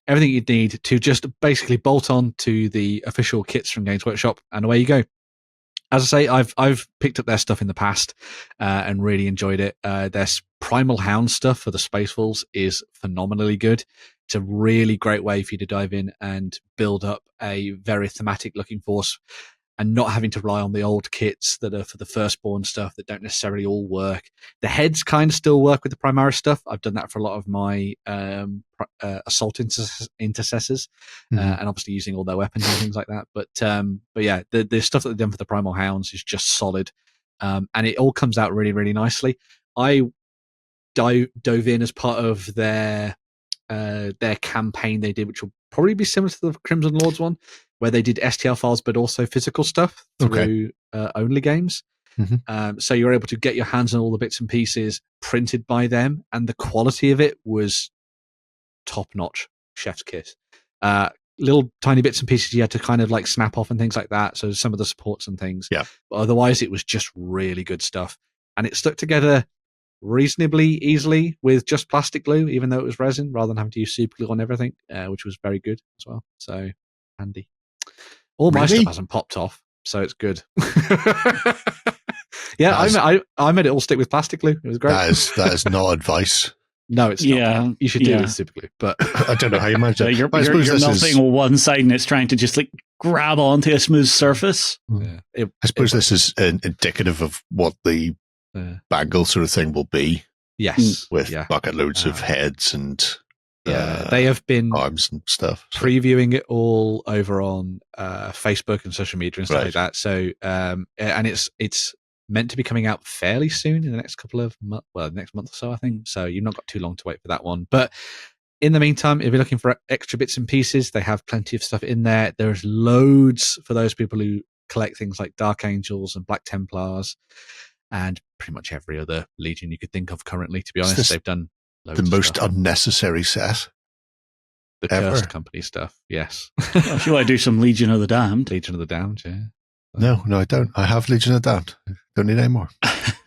Everything you'd need to just basically bolt on to the official kits from Games Workshop, and away you go. As I say, I've picked up their stuff in the past and really enjoyed it. Their Primal Hound stuff for the Space Wolves is phenomenally good. It's a really great way for you to dive in and build up a very thematic looking force, and not having to rely on the old kits that are for the firstborn stuff that don't necessarily all work. The heads kind of still work with the Primaris stuff. I've done that for a lot of my assault intercessors, and obviously using all their weapons and things like that. But yeah, the stuff that they've done for the Primal Hounds is just solid, and it all comes out really, really nicely. I dove in as part of their campaign they did, which will probably be similar to the Crimson Lords one, where they did STL files but also physical stuff through Only Games. So you're able to get your hands on all the bits and pieces printed by them, and the quality of it was top-notch, chef's kiss. Little tiny bits and pieces you had to kind of like snap off and things like that, so some of the supports and things. Yeah. But otherwise, it was just really good stuff. And it stuck together reasonably easily with just plastic glue, even though it was resin, rather than having to use super glue on everything, which was very good as well. So handy. All my stuff hasn't popped off, so it's good. Yeah, I made it all stick with plastic glue. It was great. That is not advice. No, it's not. You should do it with super glue, but I don't know how you manage it. You're melting one side and it's trying to just like grab onto a smooth surface. I suppose this is indicative of what the bangle sort of thing will be. Yes, with bucket loads of heads and they have been arms and stuff, previewing it all over on Facebook and social media and stuff like that. So and it's meant to be coming out fairly soon in the next couple of next month or so, I think. So you've not got too long to wait for that one. But in the meantime, if you're looking for extra bits and pieces, they have plenty of stuff in there. There's loads for those people who collect things like Dark Angels and Black Templars and pretty much every other Legion you could think of currently, to be honest. They've done loads the of most stuff. Unnecessary set. The Cursed Company stuff, yes. Well, if you want to do some Legion of the Damned. Legion of the Damned, yeah. No, I don't. I have Legion of the Damned. Don't need any more.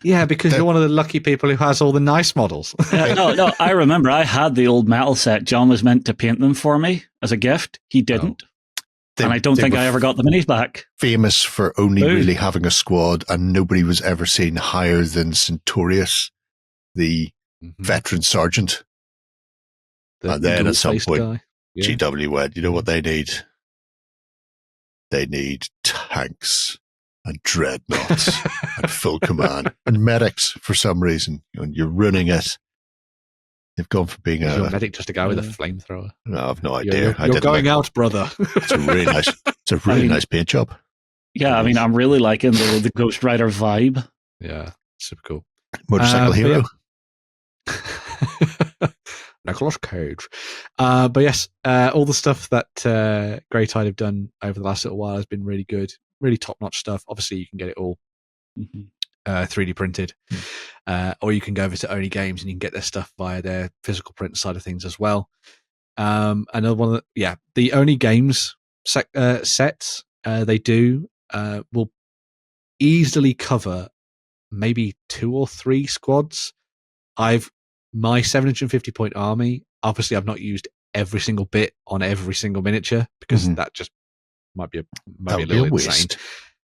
Yeah, because you're one of the lucky people who has all the nice models. No, I remember I had the old metal set. John was meant to paint them for me as a gift. He didn't. And I don't think I ever got the minis back. Famous for only really having a squad, and nobody was ever seen higher than Centurius, the veteran sergeant. And then at some point, GW went, you know what they need? They need tanks and dreadnoughts and full command and medics for some reason. And you're running it. They've gone from being Is your medic just a guy with a flamethrower? No, I've no idea. You're going out, brother. It's a really nice. It's a really nice paint job. Yeah, I mean, I'm really liking the Ghost Rider vibe. Yeah, super cool. Motorcycle hero. Nicolas Cage. But yes, all the stuff that Greytide have done over the last little while has been really good, really top-notch stuff. Obviously, you can get it all 3D printed, or you can go over to Only Games and you can get their stuff via their physical print side of things as well. Another one, the Only Games sets they do will easily cover maybe 2 or 3 squads. My 750 point army, obviously I've not used every single bit on every single miniature because that just might be a little insane.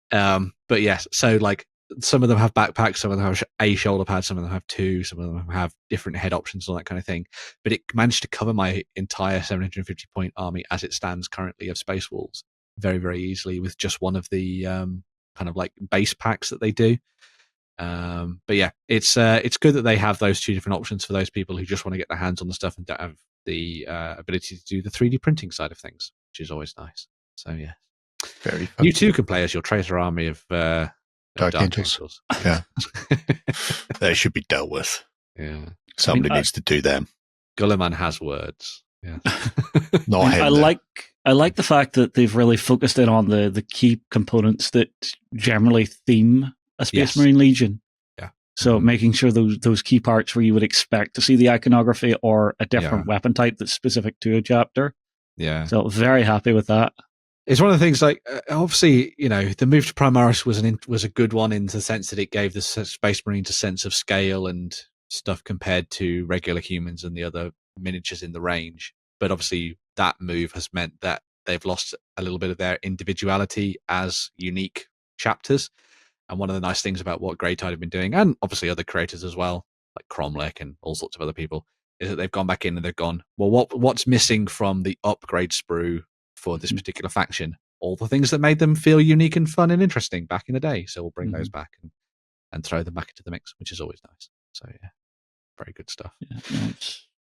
But yes, so like some of them have backpacks, some of them have a shoulder pad, some of them have 2, some of them have different head options, all that kind of thing. But it managed to cover my entire 750 point army as it stands currently of Space Wolves very, very easily with just one of the kind of like base packs that they do. But yeah, it's good that they have those 2 different options for those people who just want to get their hands on the stuff and don't have the ability to do the 3D printing side of things, which is always nice. So yeah, very fun. You too can play as your traitor army of Dark Angels. Yeah, they should be dealt with. Yeah, somebody needs to do them. Gulliman has words. Yeah, not him. I like the fact that they've really focused in on the key components that generally theme a Space Marine Legion. Yeah. So making sure those key parts where you would expect to see the iconography or a different weapon type that's specific to a chapter. Yeah. So very happy with that. It's one of the things, like, obviously, you know, the move to Primaris was a good one in the sense that it gave the Space Marines a sense of scale and stuff compared to regular humans and the other miniatures in the range. But obviously that move has meant that they've lost a little bit of their individuality as unique chapters. And one of the nice things about what Greytide have been doing, and obviously other creators as well, like Cromlech and all sorts of other people, is that they've gone back in and they've gone, well, what's missing from the upgrade sprue for this particular faction? All the things that made them feel unique and fun and interesting back in the day. So we'll bring those back and throw them back into the mix, which is always nice. So yeah, very good stuff. Yeah,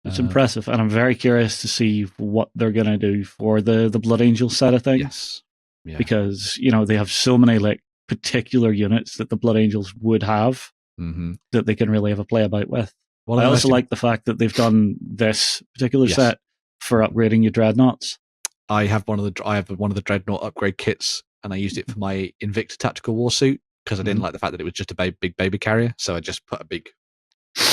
it's impressive, and I'm very curious to see what they're going to do for the Blood Angel set of things. Yes. Yeah. Because, you know, they have so many like particular units that the Blood Angels would have that they can really have a play about with. Well, I also like the fact that they've done this particular set for upgrading your dreadnoughts. I have one of the dreadnought upgrade kits, and I used it for my Invicta tactical warsuit because I didn't like the fact that it was just a big baby carrier. So I just put a big.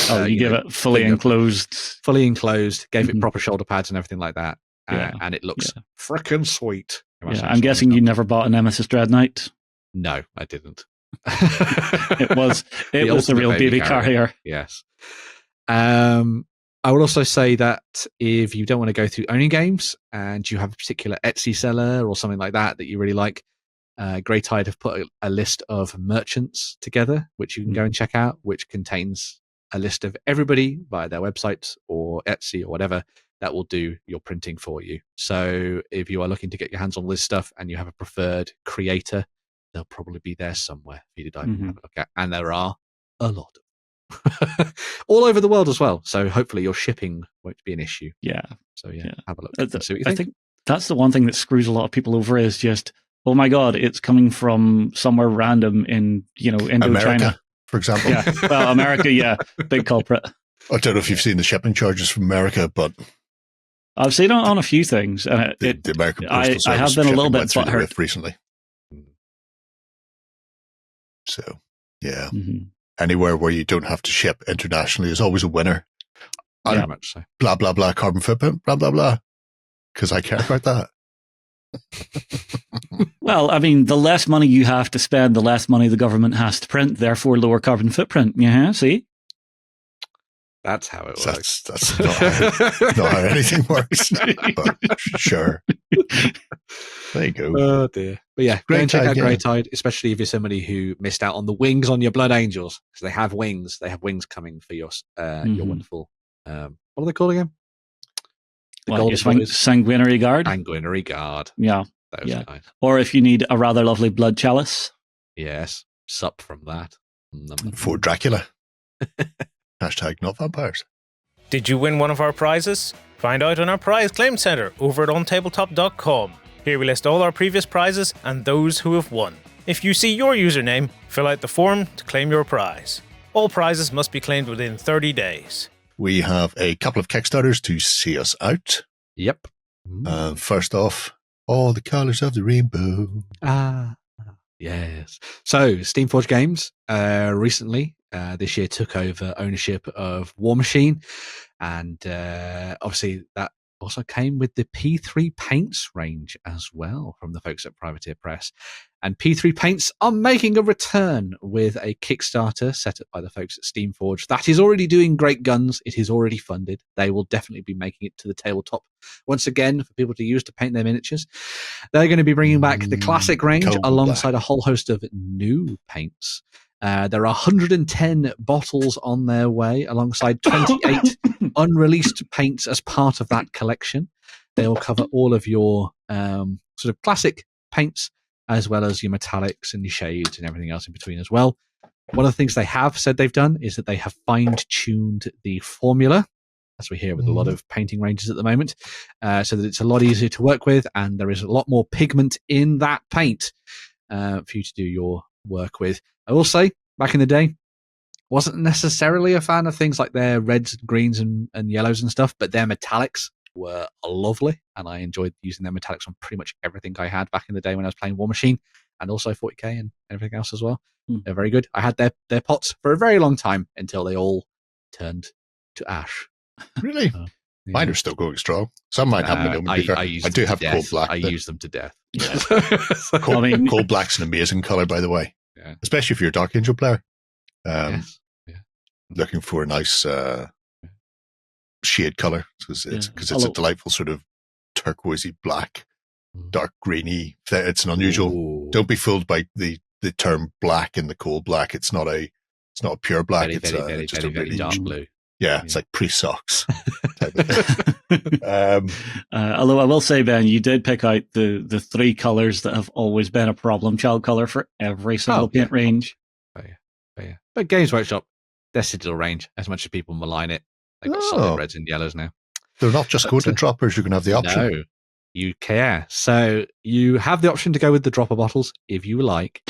You give it fully enclosed. Fully enclosed. Gave it proper shoulder pads and everything like that, and it looks frickin' sweet. Yeah, I'm guessing you never bought a Nemesis Dreadnought. No, I didn't. it was the real baby carrier. Yes. I would also say that if you don't want to go through Only Games and you have a particular Etsy seller or something like that you really like, Greytide have put a list of merchants together, which you can go and check out, which contains a list of everybody via their website or Etsy or whatever that will do your printing for you. So if you are looking to get your hands on this stuff and you have a preferred creator, they'll probably be there somewhere for you to dive and have a look at. And there are a lot of them. All over the world as well. So hopefully your shipping won't be an issue. Yeah. So have a look. And see what you think. I think that's the one thing that screws a lot of people over is just, oh my God, it's coming from somewhere random in, Indochina. America, for example. Yeah. Well, America, big culprit. I don't know if you've seen the shipping charges from America, but I've seen it on a few things, and the American Postal Service I have been a little bit butthurt recently. So, yeah, anywhere where you don't have to ship internationally is always a winner. Very much so. Blah blah blah, carbon footprint, blah blah blah. Because I care about that. Well, I mean, the less money you have to spend, the less money the government has to print. Therefore, lower carbon footprint. Yeah, see. That's how it works. That's not how anything works. But sure. There you go. Oh dear. But yeah, go and check out Greytide, especially if you're somebody who missed out on the wings on your Blood Angels, because they have wings. They have wings coming for your wonderful. What are they called again? Sanguinary Guard. Sanguinary Guard. Yeah. Those are nice. Or if you need a rather lovely blood chalice. Yes. Sup from that. For Dracula. # not vampires. Did you win one of our prizes? Find out on our prize claim center over at OnTableTop.com. Here we list all our previous prizes and those who have won. If you see your username, fill out the form to claim your prize. All prizes must be claimed within 30 days. We have a couple of Kickstarters to see us out. Yep. First off, all the colours of the rainbow. Yes. So, Steamforged Games recently, this year, took over ownership of War Machine. And obviously that also came with the P3 Paints range as well from the folks at Privateer Press. And P3 Paints are making a return with a Kickstarter set up by the folks at Steamforged. That is already doing great guns. It is already funded. They will definitely be making it to the tabletop once again for people to use to paint their miniatures. They're going to be bringing back the classic range alongside a whole host of new paints. There are 110 bottles on their way alongside 28 unreleased paints as part of that collection. They will cover all of your sort of classic paints as well as your metallics and your shades and everything else in between as well. One of the things they have said they've done is that they have fine-tuned the formula, as we hear with a lot of painting ranges at the moment, so that it's a lot easier to work with and there is a lot more pigment in that paint for you to do your work with. I will say, back in the day, wasn't necessarily a fan of things like their reds, greens, and yellows and stuff, but their metallics were lovely, and I enjoyed using their metallics on pretty much everything I had back in the day when I was playing War Machine, and also 40k and everything else as well. They're very good. I had their pots for a very long time until they all turned to ash. Really? Mine are still going strong. Some might have been. I do have cold black. I use them to death. Yeah. Cold black's an amazing colour, by the way. Yeah. Especially if you're a Dark Angel player. Yes. Looking for a nice shade colour because it's a delightful sort of turquoisey black, dark greeny. It's an unusual. Ooh. Don't be fooled by the term black in the cold black. It's not a pure black. It's just a really dark blue. Yeah, it's like pre-socks. Although I will say, Ben, you did pick out the three colours that have always been a problem child colour for every single paint range. But Games Workshop, their Citadel range, as much as people malign it, they've got solid reds and yellows now. They're not just going to droppers, you're going to have the option. No, you care. So you have the option to go with the dropper bottles if you like.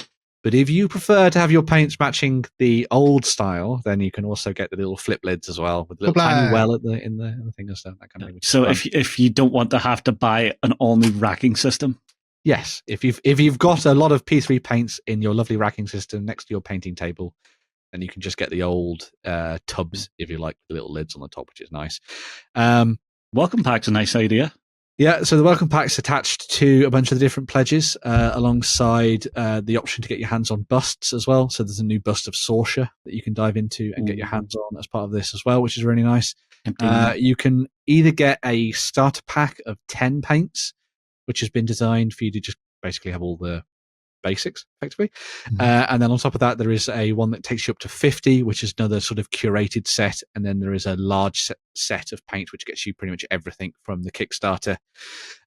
But if you prefer to have your paints matching the old style, then you can also get the little flip lids as well with a little tiny well in the thing and stuff. That kind of thing. So if you don't want to have to buy an all new racking system, yes, if you've got a lot of P3 paints in your lovely racking system next to your painting table, then you can just get the old tubs if you like, the little lids on the top, which is nice. Welcome pack's a nice idea. Yeah, so the welcome pack's attached to a bunch of the different pledges, alongside the option to get your hands on busts as well. So there's a new bust of Sorsha that you can dive into and get your hands on as part of this as well, which is really nice. You can either get a starter pack of 10 paints, which has been designed for you to just basically have all the basics, effectively. And then on top of that, there is a one that takes you up to 50, which is another sort of curated set. And then there is a large set of paint, which gets you pretty much everything from the Kickstarter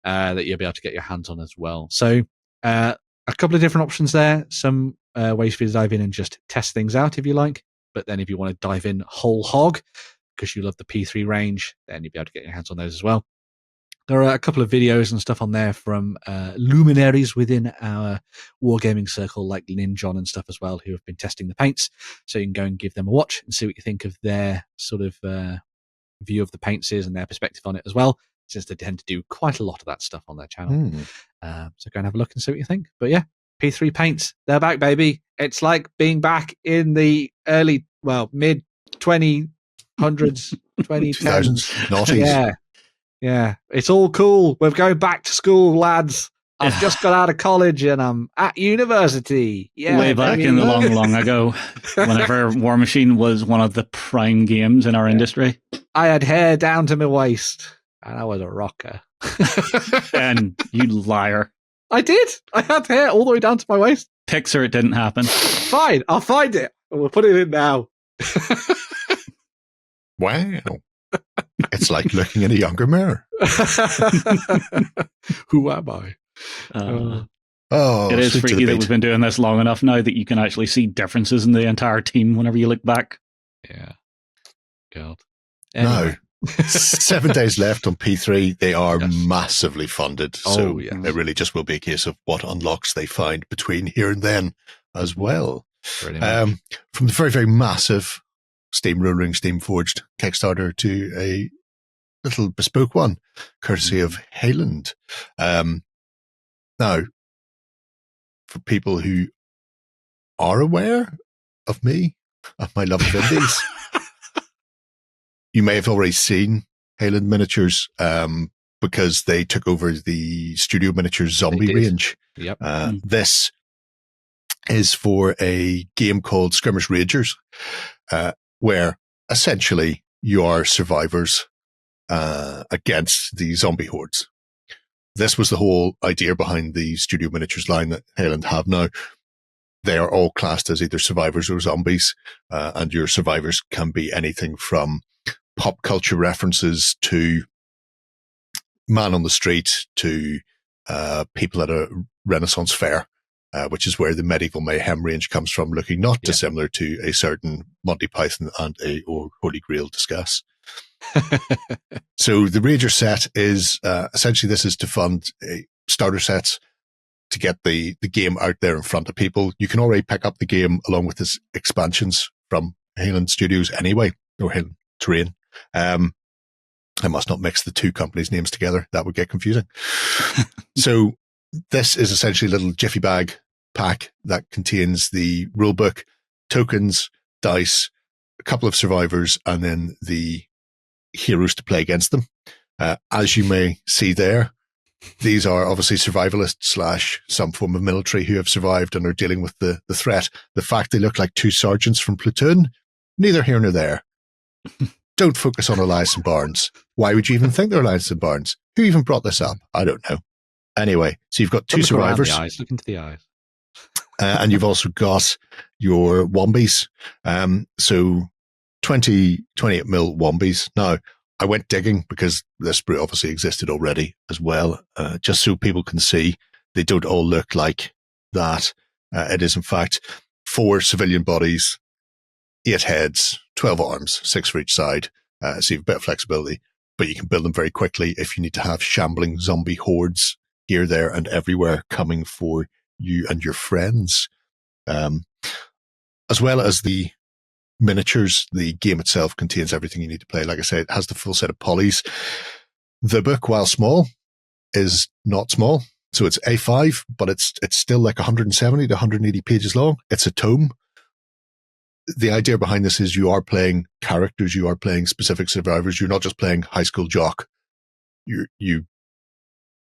that you'll be able to get your hands on as well. So a couple of different options there. Some ways for you to dive in and just test things out if you like. But then if you want to dive in whole hog, because you love the P3 range, then you'll be able to get your hands on those as well. There are a couple of videos and stuff on there from luminaries within our wargaming circle, like Lynn John and stuff as well, who have been testing the paints. So you can go and give them a watch and see what you think of their sort of view of the paints is and their perspective on it as well, since they tend to do quite a lot of that stuff on their channel. So go and have a look and see what you think. But yeah, P3 paints, they're back, baby. It's like being back in the mid 2000s, 2010s. Noughties. Yeah, it's all cool. We're going back to school, lads. I've just got out of college and I'm at university. Yeah, way back in the long ago, whenever War Machine was one of the prime games in our industry. I had hair down to my waist and I was a rocker. And you liar. I did. I had hair all the way down to my waist. Pixar, it didn't happen. Fine, I'll find it. We'll put it in now. Wow. It's like looking in a younger mirror. Who am I? It is freaky that we've been doing this long enough now that you can actually see differences in the entire team whenever you look back. Yeah. God. Anyway. 7 days left on P3. They are Yes. massively funded. Oh, So yes. it really just will be a case of what unlocks they find between here and then as well. Pretty much. From the very, very massive Steam Rule Ring, Steamforged Kickstarter to a little bespoke one, courtesy of Hayland. Now, for people who are aware of me, of my love of indies, you may have already seen Hayland Miniatures because they took over the Studio Miniatures Zombie range. Yep. This is for a game called Skirmish Ragers, where essentially you are survivors against the zombie hordes. This was the whole idea behind the Studio Miniatures line that Hayland have now. They are all classed as either survivors or zombies, and your survivors can be anything from pop culture references to man on the street to people at a Renaissance fair, which is where the Medieval Mayhem range comes from, looking not dissimilar to a certain Monty Python and a Holy Grail discuss. So the Rager set is essentially, this is to fund starter sets to get the game out there in front of people. You can already pick up the game along with its expansions from Hayland Studios anyway, or Hayland Terrain. I must not mix the two companies' names together. That would get confusing. So this is essentially a little jiffy bag pack that contains the rulebook, tokens, dice, a couple of survivors, and then the heroes to play against them. As you may see there, these are obviously survivalists / some form of military who have survived and are dealing with the threat. The fact they look like two sergeants from Platoon, neither here nor there. Don't focus on Elias and Barnes. Why would you even think they're Elias and Barnes? Who even brought this up? I don't know. Anyway, so you've got two survivors. Look into the eyes. And you've also got your Wombies. So 28 mil Wombies. Now, I went digging because this brew obviously existed already as well, just so people can see. They don't all look like that. It is, in fact, 4 civilian bodies, 8 heads, 12 arms, 6 for each side. So you have a bit of flexibility, but you can build them very quickly if you need to have shambling zombie hordes here, there, and everywhere coming for you and your friends. As well as the miniatures, the game itself contains everything you need to play. Like I said, it has the full set of polys. The book, while small, is not small. So it's A5, but it's still like 170 to 180 pages long. It's a tome. The idea behind this is you are playing characters, you are playing specific survivors. You're not just playing high school jock. You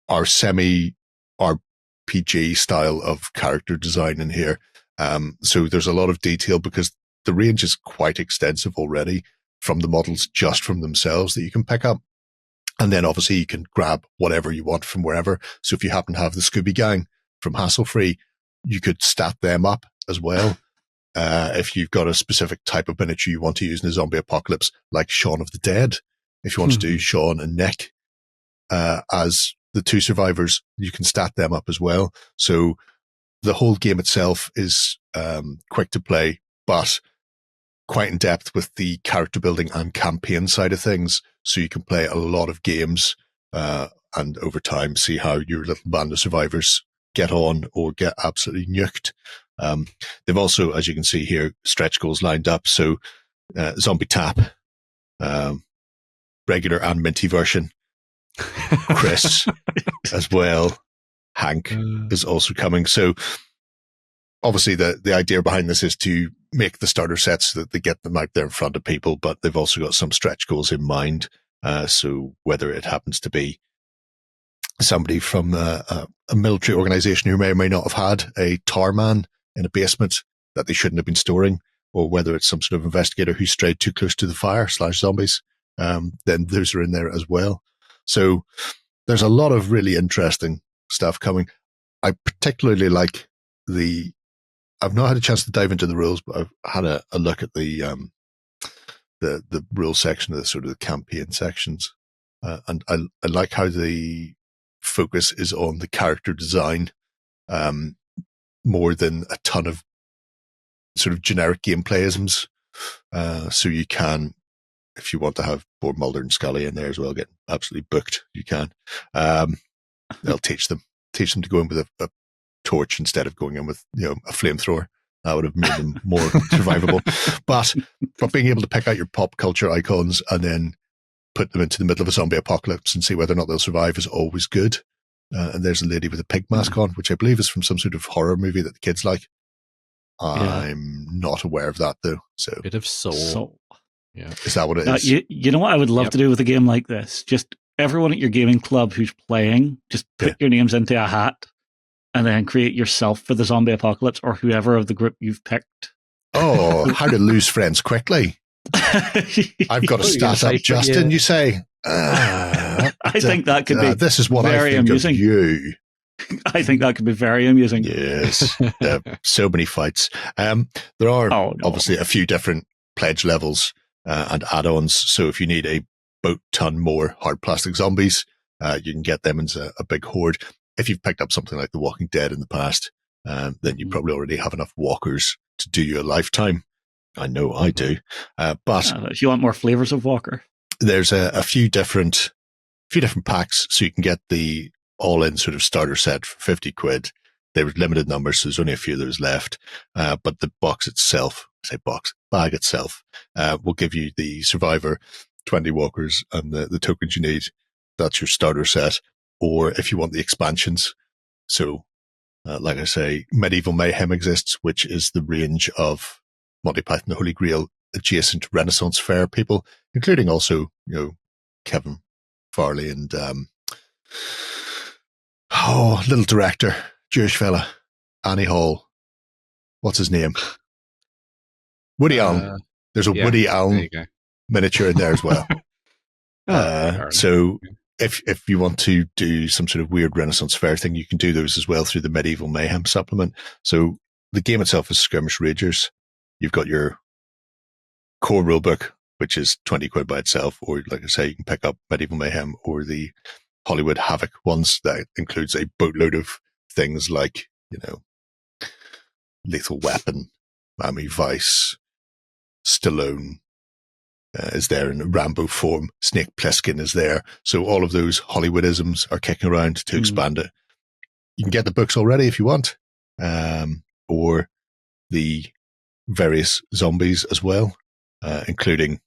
are semi RPG style of character design in here. So there's a lot of detail because the range is quite extensive already from the models just from themselves that you can pick up. And then obviously you can grab whatever you want from wherever. So if you happen to have the Scooby Gang from Hassle Free, you could stat them up as well. If you've got a specific type of miniature you want to use in a zombie apocalypse, like Shaun of the Dead, if you want to do Shaun and Nick as the 2 survivors, you can stat them up as well. So the whole game itself is quick to play, but quite in depth with the character building and campaign side of things. So you can play a lot of games and over time see how your little band of survivors get on or get absolutely nuked. They've also, as you can see here, stretch goals lined up. So Zombie Tap, regular and minty version. Chris as well. Hank is also coming. So obviously the idea behind this is to make the starter sets so that they get them out there in front of people, but they've also got some stretch goals in mind. So whether it happens to be somebody from a military organization who may or may not have had a tar man in a basement that they shouldn't have been storing, or whether it's some sort of investigator who strayed too close to the fire / zombies, then those are in there as well. So there's a lot of really interesting stuff coming. I particularly like I've not had a chance to dive into the rules, but I've had a look at the rules section of the sort of the campaign sections. And I like how the focus is on the character design, more than a ton of sort of generic gameplayisms. So you can if you want to have poor Mulder and Scully in there as well, get absolutely booked, you can. They'll teach them to go in with a torch instead of going in with a flamethrower. That would have made them more survivable. But being able to pick out your pop culture icons and then put them into the middle of a zombie apocalypse and see whether or not they'll survive is always good. And there's a lady with a pig mask on, which I believe is from some sort of horror movie that the kids like. I'm not aware of that though. So bit of soul. Yeah. Is that what it is? You know what I would love to do with a game like this? Just everyone at your gaming club who's playing, just put your names into a hat and then create yourself for the zombie apocalypse or whoever of the group you've picked. Oh, how to lose friends quickly. I've got to start up, Justin, you say. I think that could be this is what very I think amusing. of you. I think that could be very amusing. Yes. So many fights. There are obviously a few different pledge levels and add-ons. So if you need a boat ton more hard plastic zombies, you can get them into a big horde. If you've picked up something like The Walking Dead in the past, then you probably already have enough walkers to do you a lifetime. I know I do. But if you want more flavors of Walker, there's a few different packs, so you can get the all-in sort of starter set for 50 quid. There was limited numbers, so there's only a few that was left. But the bag itself, will give you the Survivor, 20 walkers, and the tokens you need. That's your starter set. Or if you want the expansions. So, like I say, Medieval Mayhem exists, which is the range of Monty Python the Holy Grail adjacent Renaissance Fair people, including also, Kevin Farley and, little director, Jewish fella, Annie Hall. What's his name? Woody Allen. There's a Woody Allen miniature in there as well. So if you want to do some sort of weird Renaissance Fair thing, you can do those as well through the Medieval Mayhem supplement. So the game itself is Skirmish Ragers. You've got your core rulebook, which is 20 quid by itself, or like I say, you can pick up Medieval Mayhem or the Hollywood Havoc ones that includes a boatload of things like, Lethal Weapon, Miami Vice, Stallone is there in Rambo form, Snake Plissken is there. So all of those Hollywoodisms are kicking around to expand it. You can get the books already if you want, or the various zombies as well, including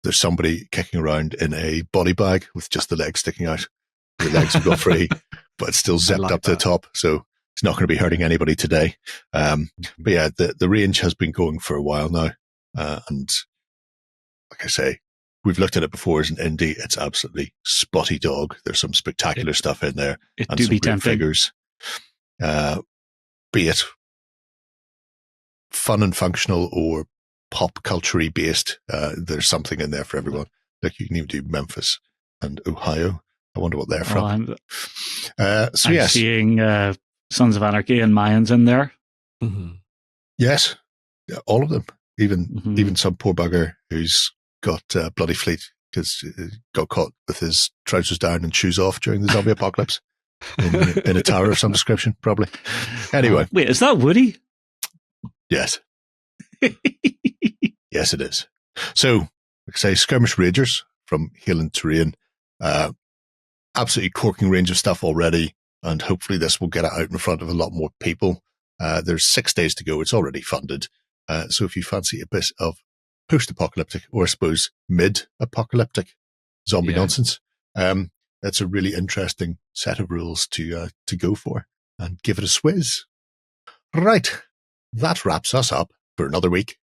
there's somebody kicking around in a body bag with just the legs sticking out. The legs have got free, but it's still zipped up to the top, so it's not going to be hurting anybody today. But yeah, the range has been going for a while now, and like I say, we've looked at it before as an indie. It's absolutely spotty dog. There's some spectacular stuff in there, and do some be great tempting. figures. Be it fun and functional or pop culture based, there's something in there for everyone. Like you can even do Memphis and Ohio. I wonder what they're from. I'm yes, seeing Sons of Anarchy and Mayans in there. Mm-hmm. Yes, yeah, all of them. Even some poor bugger who's got bloody fleet because he got caught with his trousers down and shoes off during the zombie apocalypse in a tower of some description, probably. Anyway, wait, is that Woody? Yes. Yes, it is. So, like I say, Skirmish Ragers from Hayland Terrain. Absolutely corking range of stuff already, and hopefully this will get it out in front of a lot more people. There's 6 days to go. It's already funded. So if you fancy a bit of post-apocalyptic, or I suppose mid-apocalyptic zombie nonsense, that's a really interesting set of rules to go for and give it a swizz. Right. That wraps us up for another week.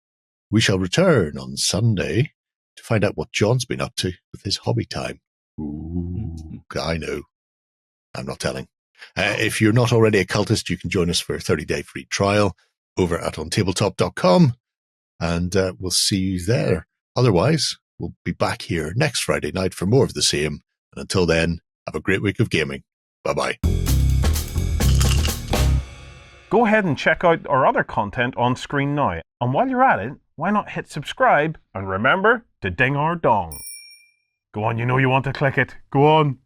We shall return on Sunday to find out what John's been up to with his hobby time. Ooh, I know. I'm not telling. If you're not already a cultist, you can join us for a 30-day free trial over at OnTableTop.com, and we'll see you there. Otherwise, we'll be back here next Friday night for more of the same. And until then, have a great week of gaming. Bye-bye. Go ahead and check out our other content on screen now. And while you're at it, why not hit subscribe and remember to ding our dong. Go on, you know you want to click it. Go on.